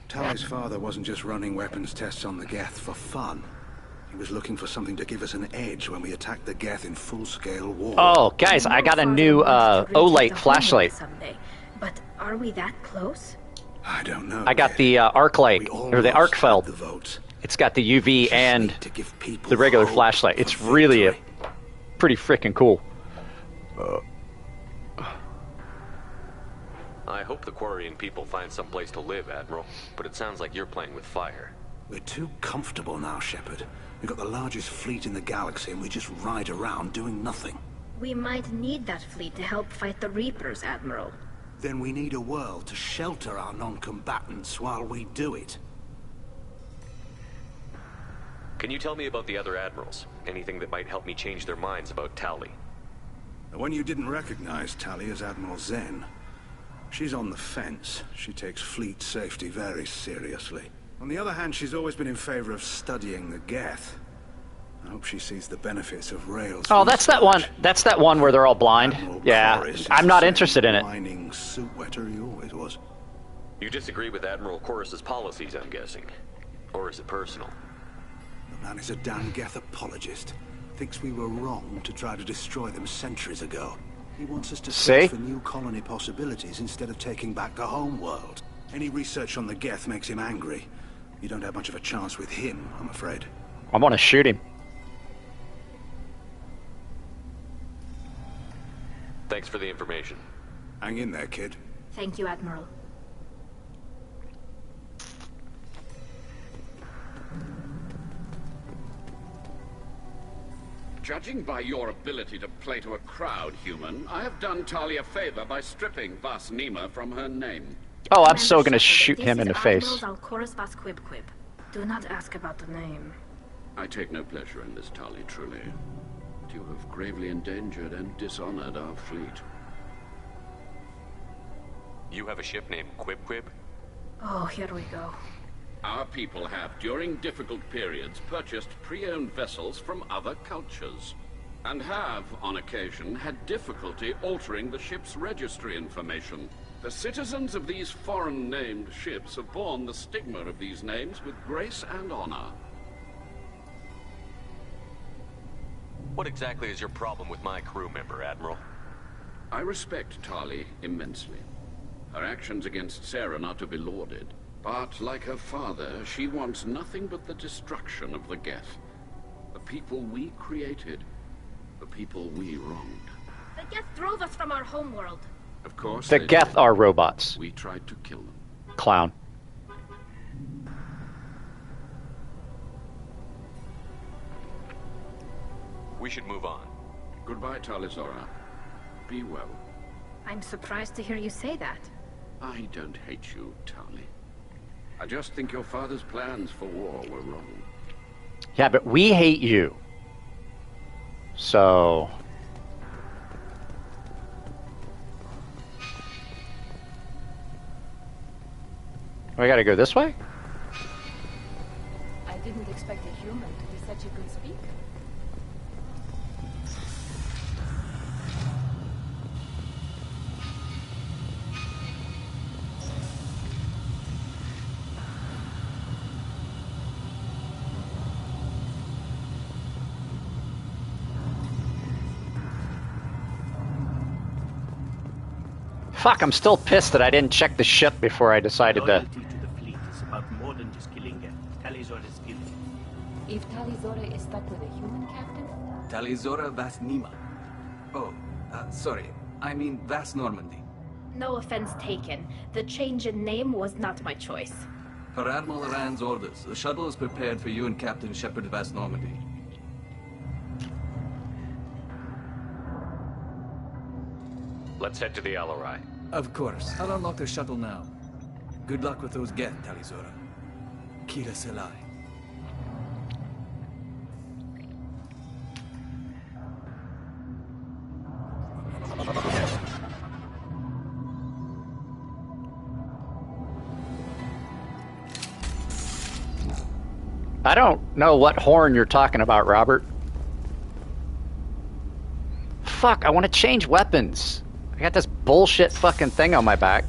Tali's father wasn't just running weapons tests on the Geth for fun. He was looking for something to give us an edge when we attacked the Geth in full-scale war. Oh, guys, I got a new OLight flashlight. Someday. But are we that close? I don't know. I got the arc light, or the Arcfeld. It's got the UV and the regular flashlight. It's really pretty freaking cool. I hope the Quarian people find some place to live, Admiral, but it sounds like you're playing with fire. We're too comfortable now, Shepard. We've got the largest fleet in the galaxy and we just ride around doing nothing. We might need that fleet to help fight the Reapers, Admiral. Then we need a world to shelter our non-combatants while we do it. Can you tell me about the other admirals? Anything that might help me change their minds about Tali? The one you didn't recognize, Tali, is Admiral Zen. She's on the fence. She takes fleet safety very seriously. On the other hand, she's always been in favor of studying the Geth. I hope she sees the benefits of rails. Oh, that's that one. That's that one where they're all blind. Yeah, I'm not interested in it. Whining suit wetter he always was. You disagree with Admiral Corus's policies, I'm guessing. Or is it personal? The man is a damn Geth apologist. Thinks we were wrong to try to destroy them centuries ago. He wants us to search for new colony possibilities instead of taking back the home world. Any research on the Geth makes him angry. You don't have much of a chance with him, I'm afraid. I want to shoot him. Thanks for the information. Hang in there, kid. Thank you, Admiral. Judging by your ability to play to a crowd, human, I have done Tali a favor by stripping Vas Nima from her name. Oh, I'm so gonna shoot him in the face. Do not ask about the name. I take no pleasure in this, Tali, truly. But you have gravely endangered and dishonored our fleet. You have a ship named Quib-Quib? Oh, here we go. Our people have, during difficult periods, purchased pre-owned vessels from other cultures, and have, on occasion, had difficulty altering the ship's registry information. The citizens of these foreign-named ships have borne the stigma of these names with grace and honor. What exactly is your problem with my crew member, Admiral? I respect Tali immensely. Her actions against Saren are to be lauded. But, like her father, she wants nothing but the destruction of the Geth. The people we created. The people we wronged. The Geth drove us from our homeworld. Of course the Geth are robots. We tried to kill them. Clown. We should move on. Goodbye, Talizora. Be well. I'm surprised to hear you say that. I don't hate you, Tali. I just think your father's plans for war were wrong. Yeah, but we hate you. So... we gotta go this way? I didn't expect a human to be such a good speaker. Fuck, I'm still pissed that I didn't check the ship before I decided to... Loyalty to the fleet is about more than just killing Geth. Talizora is guilty. If Talizora is stuck with a human captain? Talizora Vas Nima. Oh, sorry. I mean Vas Normandy. No offense taken. The change in name was not my choice. Per Admiral Rand's orders, the shuttle is prepared for you and Captain Shepard Vas Normandy. Let's head to the Alarai. Of course. I'll unlock the shuttle now. Good luck with those Geth, Talizora. Kira Selai. I don't know what horn you're talking about, Robert. Fuck, I want to change weapons. I got this bullshit fucking thing on my back.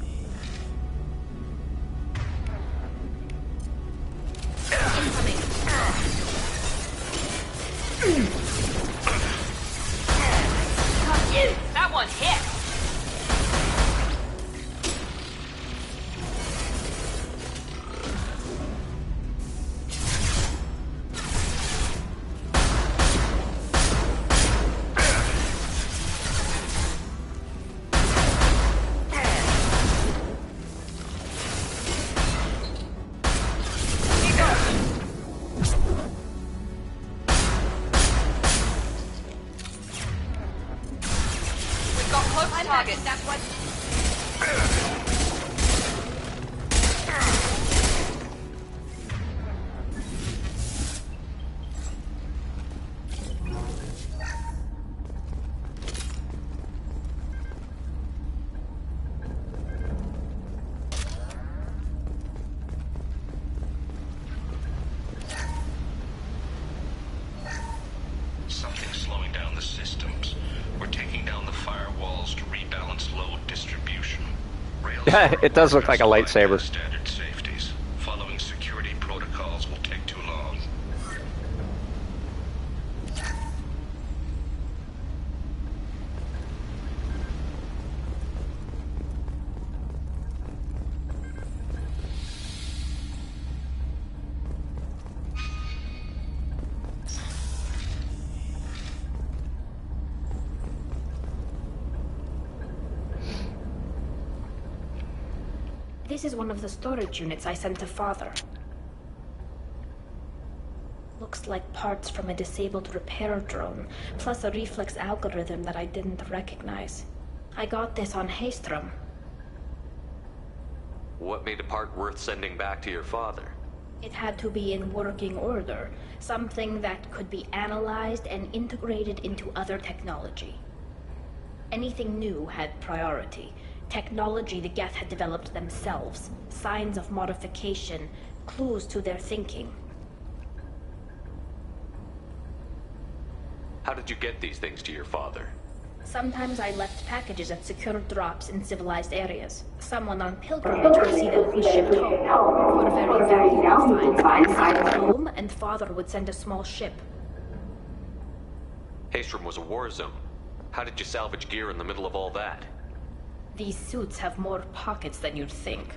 That one hit! I'm target. That one. Something's slowing down the systems. We're taking down the firewalls to rebalance load distribution. Rails It does look like a lightsaber. standard safeties. Following security protocols will take too long. This is one of the storage units I sent to Father. Looks like parts from a disabled repair drone, plus a reflex algorithm that I didn't recognize. I got this on Haystrom. What made a part worth sending back to your father? It had to be in working order, something that could be analyzed and integrated into other technology. Anything new had priority. Technology the Geth had developed themselves, signs of modification, clues to their thinking. How did you get these things to your father? Sometimes I left packages at secure drops in civilized areas. Someone on pilgrimage would see them be shipped home. For very valuable finds, I'd send them home, and Father would send a small ship. Haystrom was a war zone. How did you salvage gear in the middle of all that? These suits have more pockets than you'd think.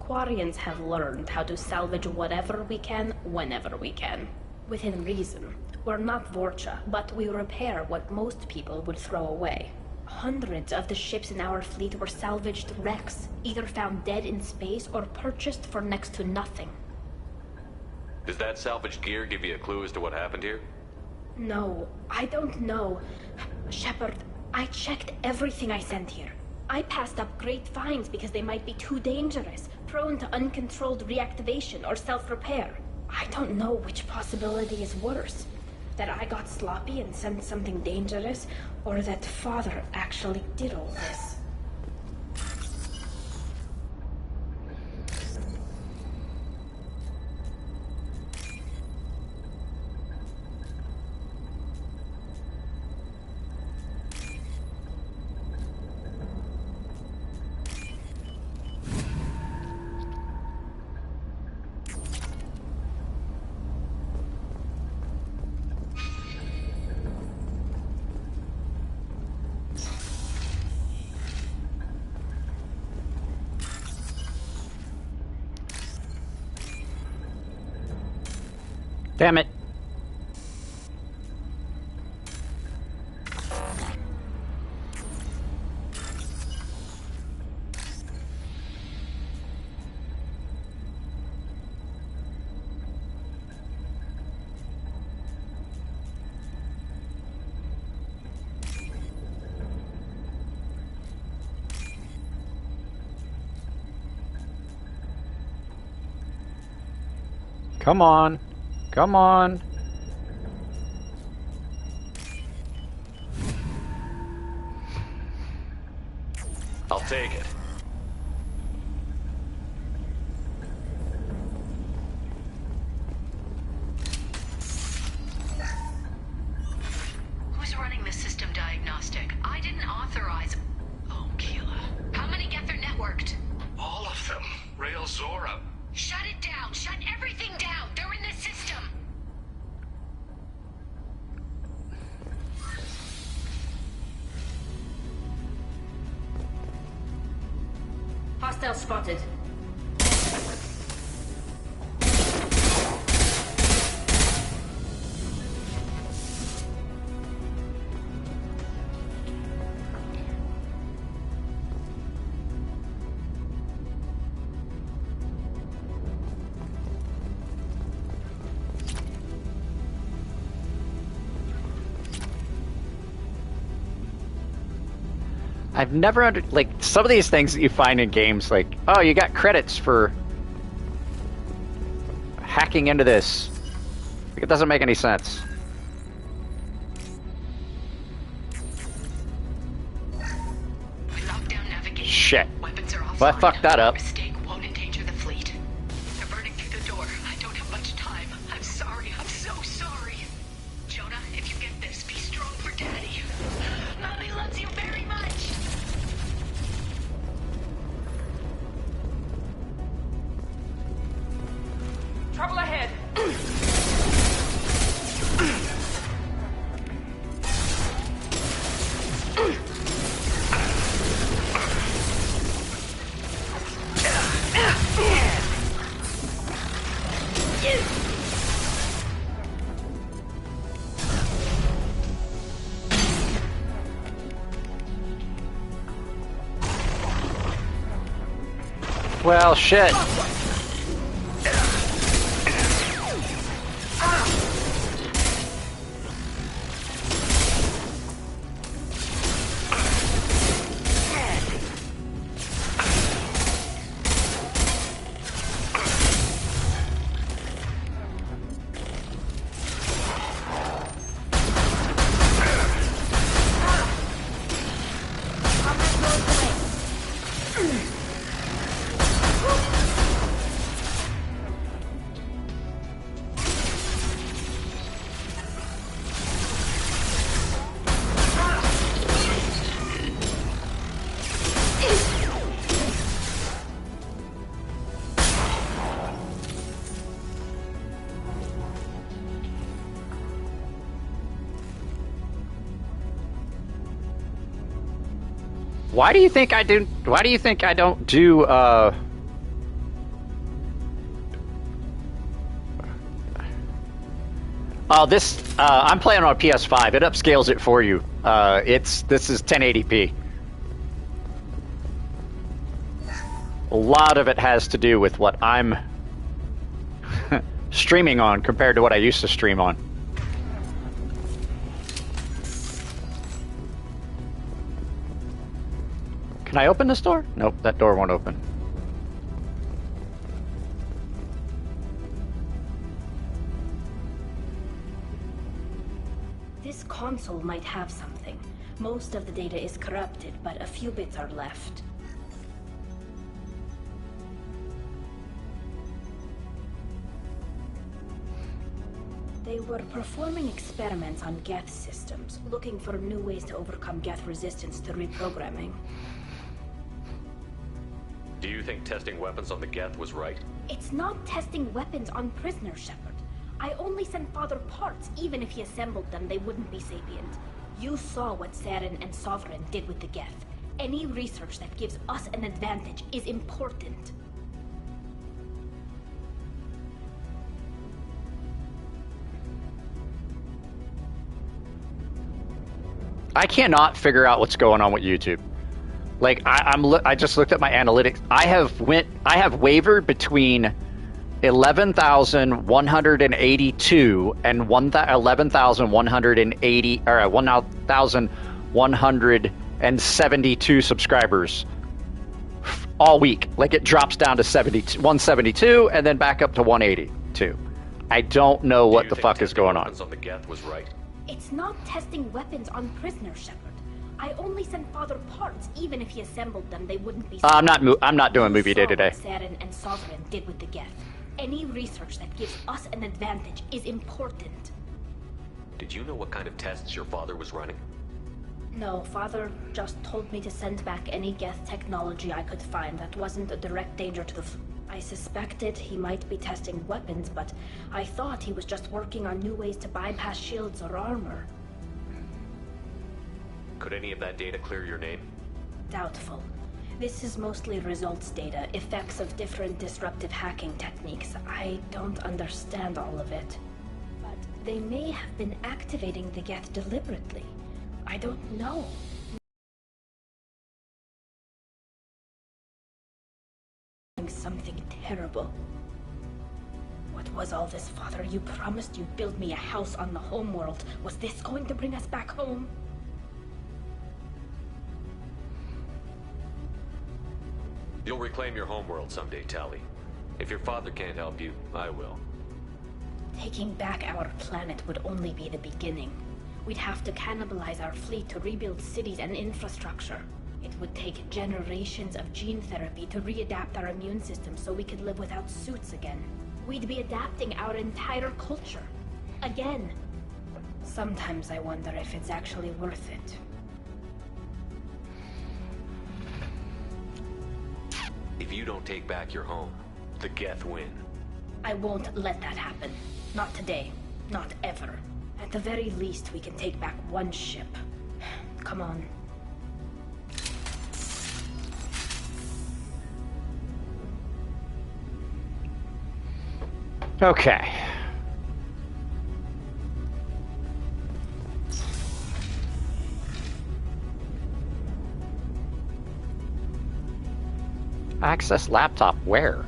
Quarians have learned how to salvage whatever we can, whenever we can. Within reason. We're not Vorcha, but we repair what most people would throw away. Hundreds of the ships in our fleet were salvaged wrecks, either found dead in space or purchased for next to nothing. Does that salvaged gear give you a clue as to what happened here? No, I don't know. Shepard, I checked everything I sent here. I passed up great finds because they might be too dangerous, prone to uncontrolled reactivation or self-repair. I don't know which possibility is worse. That I got sloppy and sent something dangerous, or that Father actually did all this. Damn it. Come on. Come on. I'll take it. Who's running the system diagnostic? I didn't authorize... Oh, Keela. How many Geth are networked? All of them. Rail Zora. Shut it down! Shut everything down! They're in the system! Hostile spotted. I've never like some of these things that you find in games, like, oh, you got credits for hacking into this. It doesn't make any sense. Lockdown navigation. Shit. Weapons are offline. Well, I fucked that up. Mistake won't endanger the fleet. They're burning through the door. I don't have much time. I'm sorry. I'm so sorry. Jonah, if you get this, be strong for Daddy. Mommy loves you very much. Trouble ahead. Well, shit. Why do you think I do? Why do you think I don't do? Oh, this. I'm playing on a PS5. It upscales it for you. This is 1080p. A lot of it has to do with what I'm streaming on compared to what I used to stream on. Can I open this door? Nope, that door won't open. This console might have something. Most of the data is corrupted, but a few bits are left. They were performing experiments on Geth systems, looking for new ways to overcome Geth resistance to reprogramming. Do you think testing weapons on the Geth was right? It's not testing weapons on prisoners, Shepard. I only sent Father parts. Even if he assembled them, they wouldn't be sapient. You saw what Saren and Sovereign did with the Geth. Any research that gives us an advantage is important. I cannot figure out what's going on with YouTube. Like I just looked at my analytics. I have wavered between 11,182 and 11,180 or 1,172 subscribers all week. Like it drops down to 172 and then back up to 182. I don't know what the fuck is going on. On the Geth was right. It's not testing weapons on prisoners, Shepard. I only sent Father parts. Even if he assembled them, they wouldn't be. I'm not doing movie day today. Saren and Sovereign did with the Geth. Any research that gives us an advantage is important. Did you know what kind of tests your father was running? No, Father just told me to send back any Geth technology I could find that wasn't a direct danger to the. I suspected he might be testing weapons, but I thought he was just working on new ways to bypass shields or armor. Could any of that data clear your name? Doubtful. This is mostly results data, effects of different disruptive hacking techniques. I don't understand all of it. But they may have been activating the Geth deliberately. I don't know. Something terrible. What was all this, Father? You promised you'd build me a house on the homeworld. Was this going to bring us back home? You'll reclaim your homeworld someday, Tali. If your father can't help you, I will. Taking back our planet would only be the beginning. We'd have to cannibalize our fleet to rebuild cities and infrastructure. It would take generations of gene therapy to readapt our immune system so we could live without suits again. We'd be adapting our entire culture. Again. Sometimes I wonder if it's actually worth it. If you don't take back your home, the Geth win. I won't let that happen. Not today. Not ever. At the very least, we can take back one ship. Come on. Okay. Access laptop where?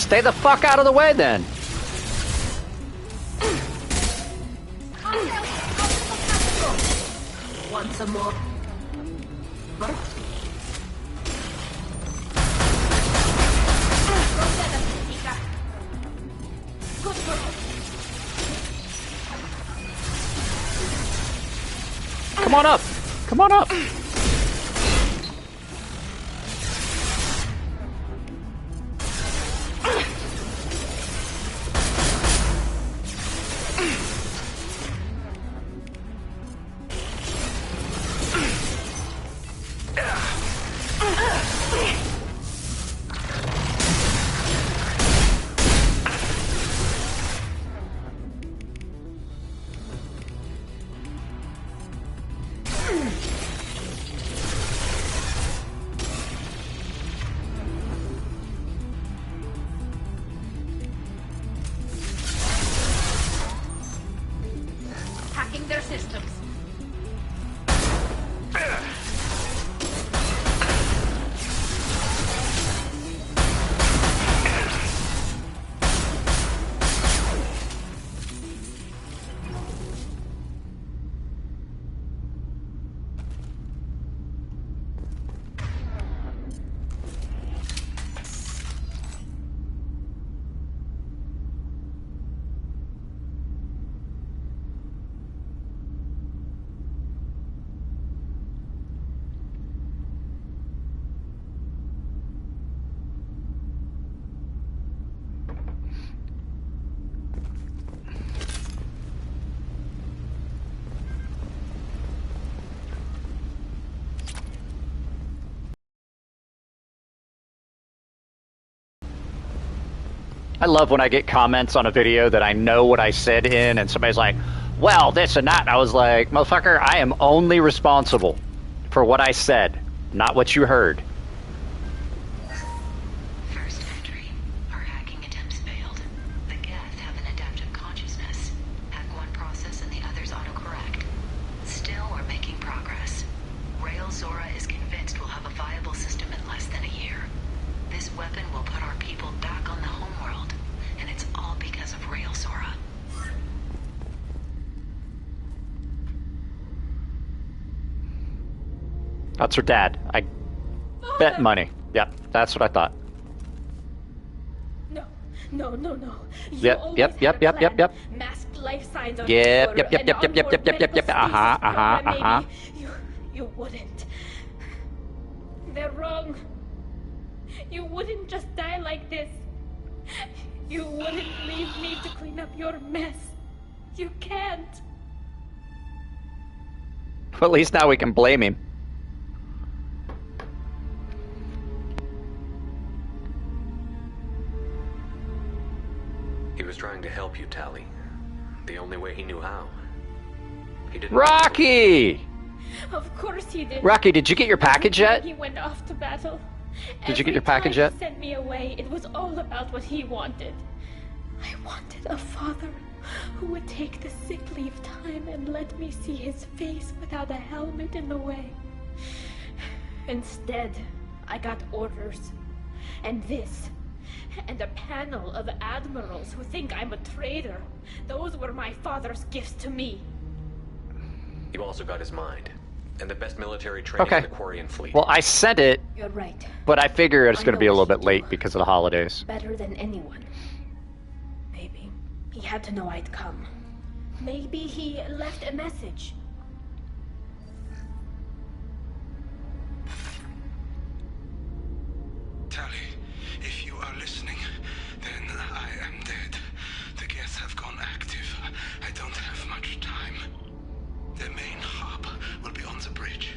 Stay the fuck out of the way, then. Want some more? Come on up. Come on up. Their systems. I love when I get comments on a video that I know what I said in, and somebody's like, well, this and that. And I was like, motherfucker, I am only responsible for what I said, not what you heard. First entry. Our hacking attempts failed. The Geth have an adaptive consciousness. Hack one process and the others autocorrect. Still, we're making progress. Rail Zora is convinced we'll have a viable system in less than a year. This weapon will put our people back on the homeworld, and it's all because of Rail Zora. That's her dad. I bet money. Yep, that's what I thought. No. Yep. Masked life signs on Yep. You wouldn't. They're wrong. You wouldn't just die like this. You wouldn't leave me to clean up your mess. You can't. Well, at least now we can blame him. to help you, Tali. The only way he knew how. He didn't. Rocky! Of course he did. Rocky, did you get your package yet? He went off to battle. Did you get your Every package time yet? He sent me away. It was all about what he wanted. I wanted a father who would take the sick leave time and let me see his face without a helmet in the way. Instead, I got orders. And this. And a panel of admirals who think I'm a traitor. Those were my father's gifts to me. You also got his mind. And the best military training in the Quarian fleet. Well, I sent it. You're right. But I figure it's going to be a little bit late because of the holidays. Better than anyone. Maybe he had to know I'd come. Maybe he left a message. Tali, if you are listening, then I am dead. The Geth have gone active. I don't have much time. The main hub will be on the bridge.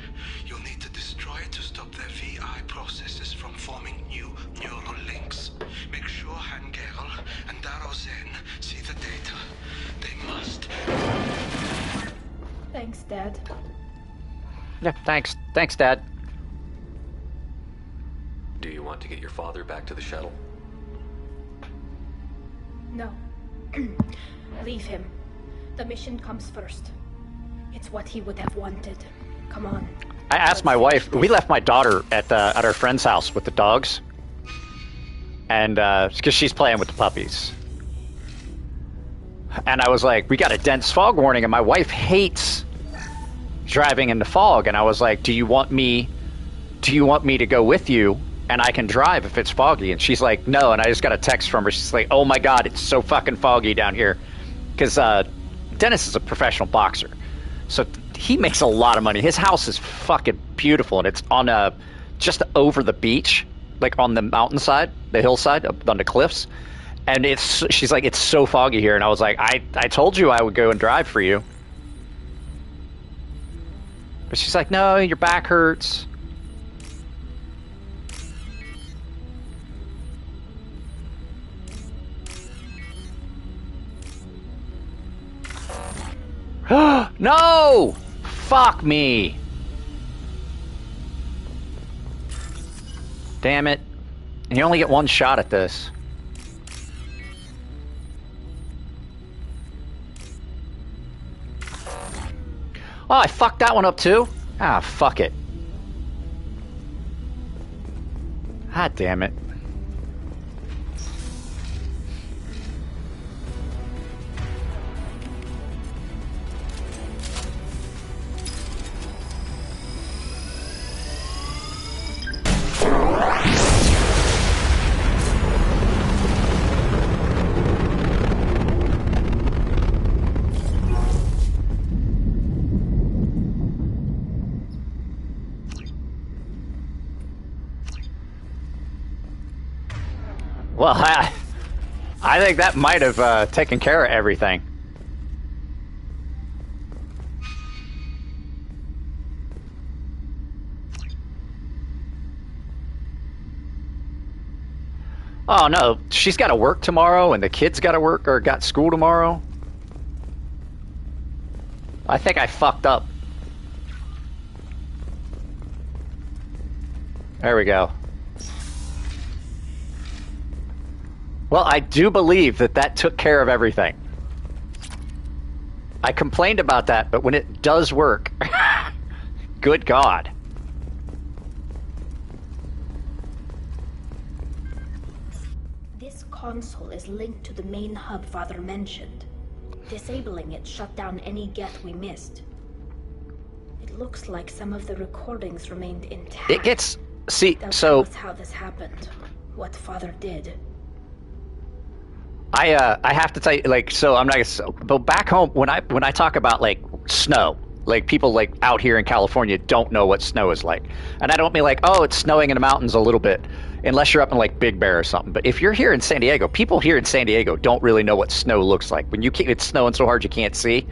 You'll need to destroy it to stop their VI processes from forming new neural links. Make sure Hangerel and Daro Zen see the data. They must. Thanks, Dad. Yeah, thanks. Thanks, Dad. Do you want to get your father back to the shuttle? No. Leave him. The mission comes first. It's what he would have wanted. Come on. I asked my wife. We left my daughter at our friend's house with the dogs, and because she's playing with the puppies. And I was like, "We got a dense fog warning," and my wife hates driving in the fog. And I was like, "Do you want me to go with you, and I can drive if it's foggy?" And she's like, "No." And I just got a text from her. She's like, "Oh my God, it's so fucking foggy down here," because Dennis is a professional boxer. So he makes a lot of money. His house is fucking beautiful, and it's on just over the beach, like on the mountainside, the hillside, up on the cliffs. And she's like, "It's so foggy here," and I was like, I told you I would go and drive for you." But she's like, "No, your back hurts." No! Fuck me! Damn it. And you only get one shot at this. Oh, I fucked that one up too? Ah, fuck it. God damn it. Well, I think that might have taken care of everything. Oh no, she's got to work tomorrow, and the kids got to work or got school tomorrow. I think I fucked up. There we go. Well, I do believe that took care of everything. I complained about that, but when it does work, good God. This console is linked to the main hub Father mentioned. Disabling it shut down any Geth we missed. It looks like some of the recordings remained intact. It gets... See, They'll so... tell us how this happened. What Father did. I have to tell you, like, so I'm not gonna, but back home, when I talk about, like, snow, like, people, like, out here in California don't know what snow is like. And I don't mean like, oh, it's snowing in the mountains a little bit, unless you're up in, like, Big Bear or something. But if you're here in San Diego, people here in San Diego don't really know what snow looks like. When it's snowing so hard you can't see.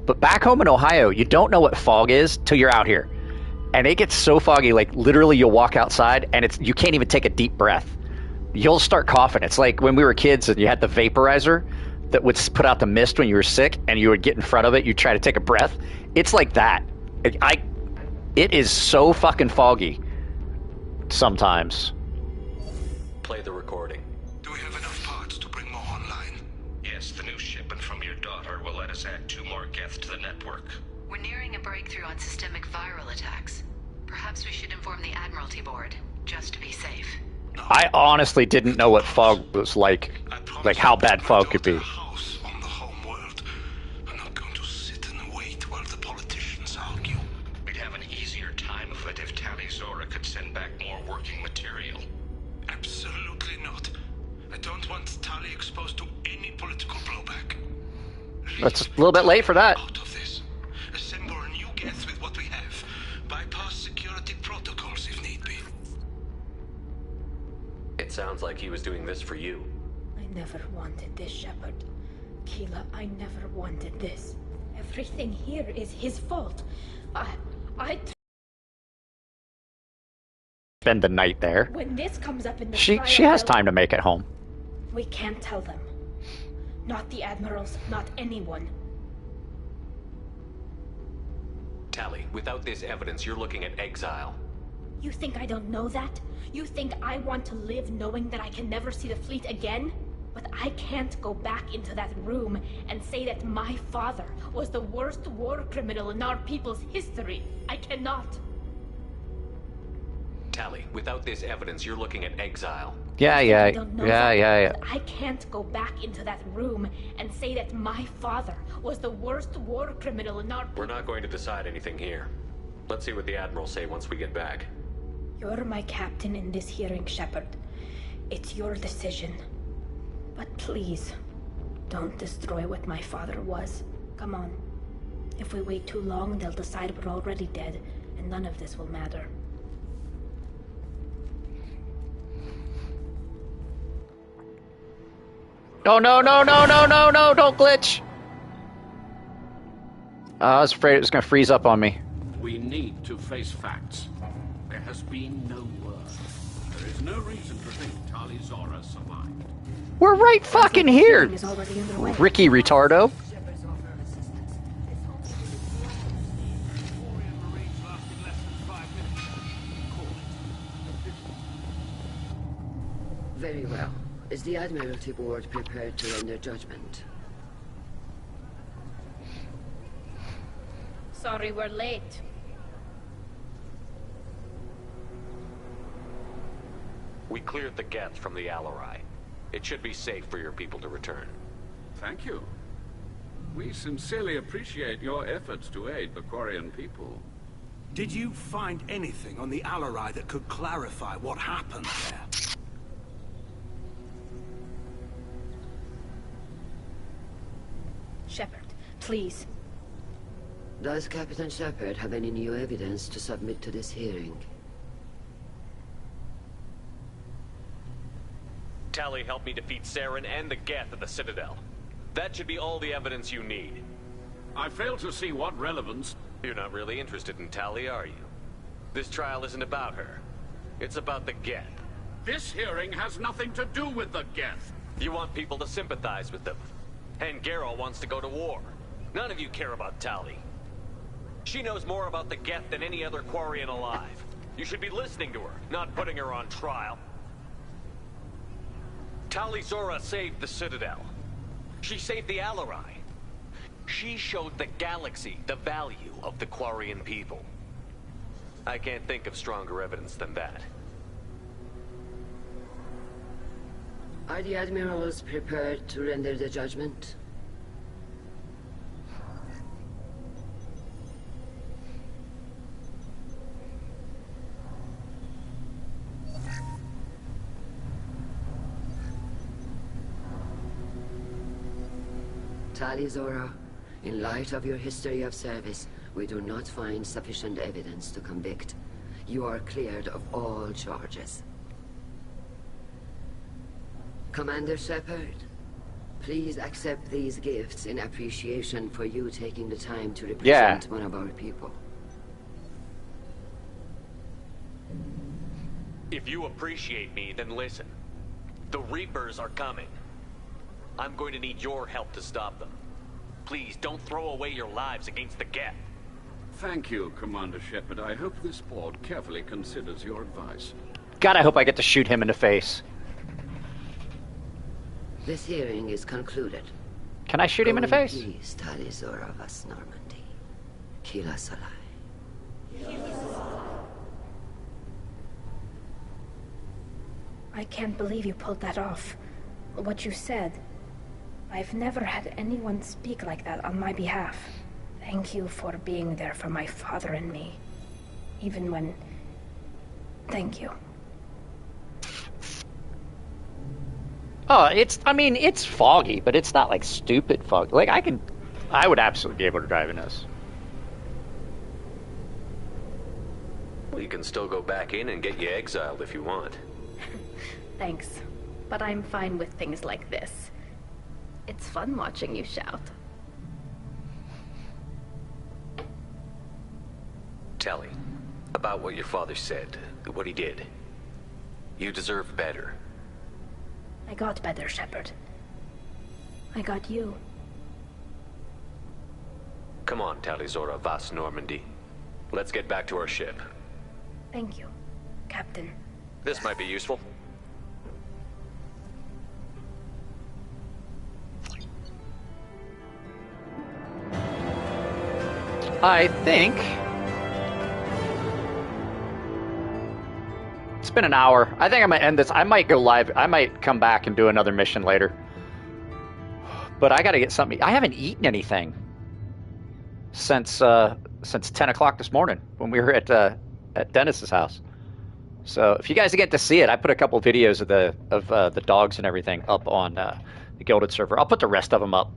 But back home in Ohio, you don't know what fog is till you're out here. And it gets so foggy, like, literally you'll walk outside, and you can't even take a deep breath. You'll start coughing. It's like when we were kids and you had the vaporizer. that would put out the mist when you were sick and you would get in front of it, you try to take a breath. It's like that. It is so fucking foggy sometimes. Play the recording. Do we have enough parts to bring more online? Yes, the new shipment from your daughter will let us add 2 more Geth to the network. We're nearing a breakthrough on systemic viral attacks. Perhaps we should inform the Admiralty Board, just to be safe. I honestly didn't know what fog was like how bad fog could be. We'd have an easier time of it if Tali Zora could send back more working material. Absolutely not. I don't want Tali exposed to any political blowback. It's a little bit late for that. Out of this. Assemble a new Geth with what we have. Bypass security protocols if need be. It sounds like he was doing this for you. I never wanted this, Shepard. Keela, I never wanted this. Everything here is his fault. I Spend the night there. When this comes up in the She trial, has time to make it home. We can't tell them. Not the admirals, not anyone. Tali, without this evidence, you're looking at exile. You think I don't know that? You think I want to live knowing that I can never see the fleet again? But I can't go back into that room and say that my father was the worst war criminal in our people's history. I cannot. Tali, without this evidence, you're looking at exile. Yeah. I can't go back into that room and say that my father was the worst war criminal in our... We're not going to decide anything here. Let's see what the Admirals say once we get back. You're my captain in this hearing, Shepard. It's your decision. But please, don't destroy what my father was. Come on. If we wait too long, they'll decide we're already dead, and none of this will matter. Oh, no, don't glitch. I was afraid it was going to freeze up on me. We need to face facts. There has been no word. There is no reason to think Tali Zora survived. We're right fucking here, Ricky Retardo. Very well. Is the Admiralty Board prepared to render judgment? Sorry we're late. We cleared the Geth from the Alarai. It should be safe for your people to return. Thank you. We sincerely appreciate your efforts to aid the Quarian people. Did you find anything on the Alarai that could clarify what happened there? Shepard, please. Does Captain Shepard have any new evidence to submit to this hearing? Tali helped me defeat Saren and the Geth at the Citadel. That should be all the evidence you need. I fail to see what relevance... You're not really interested in Tali, are you? This trial isn't about her. It's about the Geth. This hearing has nothing to do with the Geth. You want people to sympathize with them. And Garrel wants to go to war. None of you care about Tali. She knows more about the Geth than any other Quarian alive. You should be listening to her, not putting her on trial. Tali Zora saved the Citadel. She saved the Alarai. She showed the galaxy the value of the Quarian people. I can't think of stronger evidence than that. Are the Admirals prepared to render the judgment? Tali Zora, in light of your history of service, we do not find sufficient evidence to convict. You are cleared of all charges. Commander Shepard, please accept these gifts in appreciation for you taking the time to represent one of our people. If you appreciate me, then listen. The Reapers are coming. I'm going to need your help to stop them. Please, don't throw away your lives against the Geth. Thank you, Commander Shepard. I hope this board carefully considers your advice. God, I hope I get to shoot him in the face. This hearing is concluded. Can I shoot him in the face? Peace, Tali'Zorah Vas Normandy. Kila Salai. I can't believe you pulled that off. What you said. I've never had anyone speak like that on my behalf. Thank you for being there for my father and me. Even when... Thank you. Oh, I mean, it's foggy, but it's not like stupid foggy. Like, I would absolutely be able to drive in this. Well, you can still go back in and get you exiled if you want. Thanks. But I'm fine with things like this. It's fun watching you shout. Tali, about what your father said, what he did. You deserve better. I got better, Shepard. I got you. Come on, Tali'Zorah Vas Normandy. Let's get back to our ship. Thank you, Captain. This might be useful. I think it's been an hour. I think I might end this. I might go live. I might come back and do another mission later. But I got to get something. I haven't eaten anything since 10 o'clock this morning when we were at Dennis's house. So if you guys get to see it, I put a couple videos of the dogs and everything up on the Gilded server. I'll put the rest of them up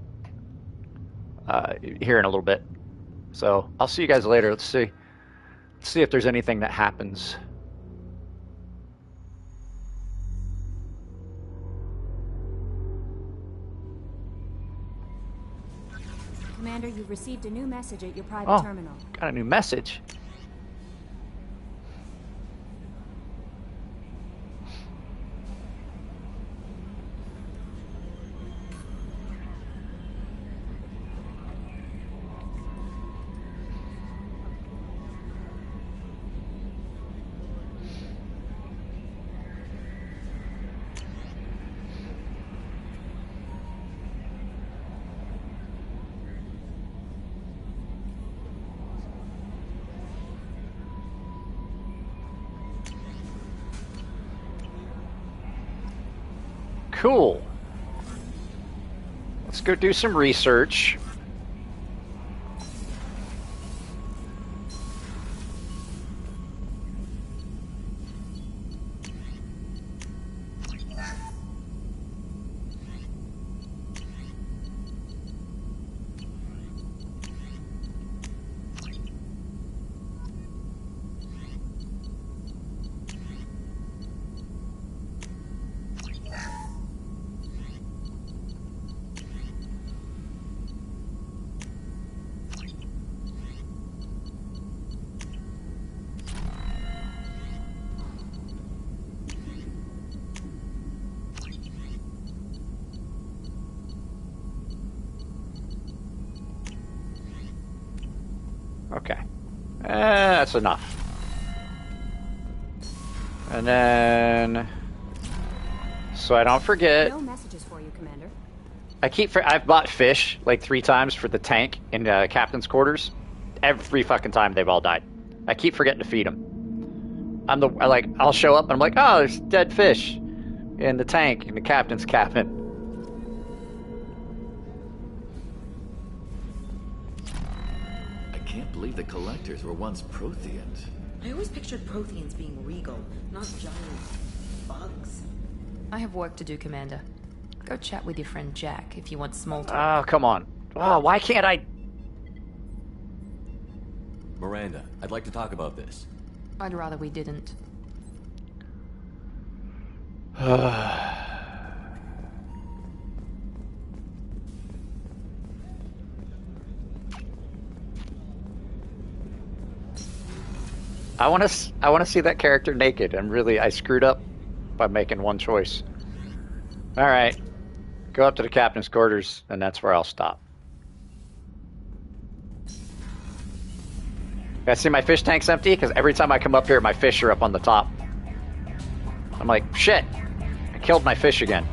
here in a little bit. So I'll see you guys later. Let's see if there's anything that happens. Commander, you've received a new message at your private terminal. Got a new message. Cool. Let's go do some research. Okay. That's enough. And then, so I don't forget. No messages for you, Commander. I've bought fish like 3 times for the tank in captain's quarters. Every fucking time they've all died. I keep forgetting to feed them. I'll show up and I'm like, oh, there's dead fish in the tank in the captain's cabin. I can't believe the Collectors were once Protheans. I always pictured Protheans being regal, not giant bugs. I have work to do, Commander. Go chat with your friend Jack if you want small talk. Oh, come on. Oh, why can't I? Miranda, I'd like to talk about this. I'd rather we didn't. I want to see that character naked. I screwed up by making one choice. All right. Go up to the captain's quarters, and that's where I'll stop. I see my fish tank's empty, because every time I come up here, my fish are up on the top. I'm like, shit, I killed my fish again.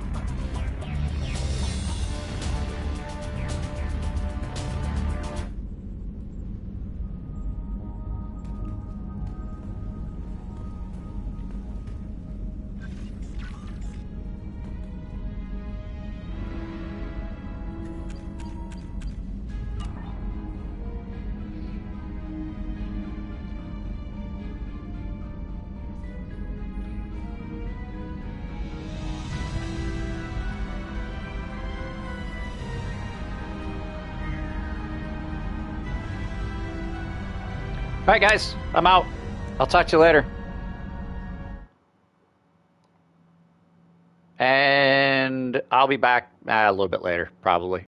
Alright guys, I'm out. I'll talk to you later. And I'll be back a little bit later, probably.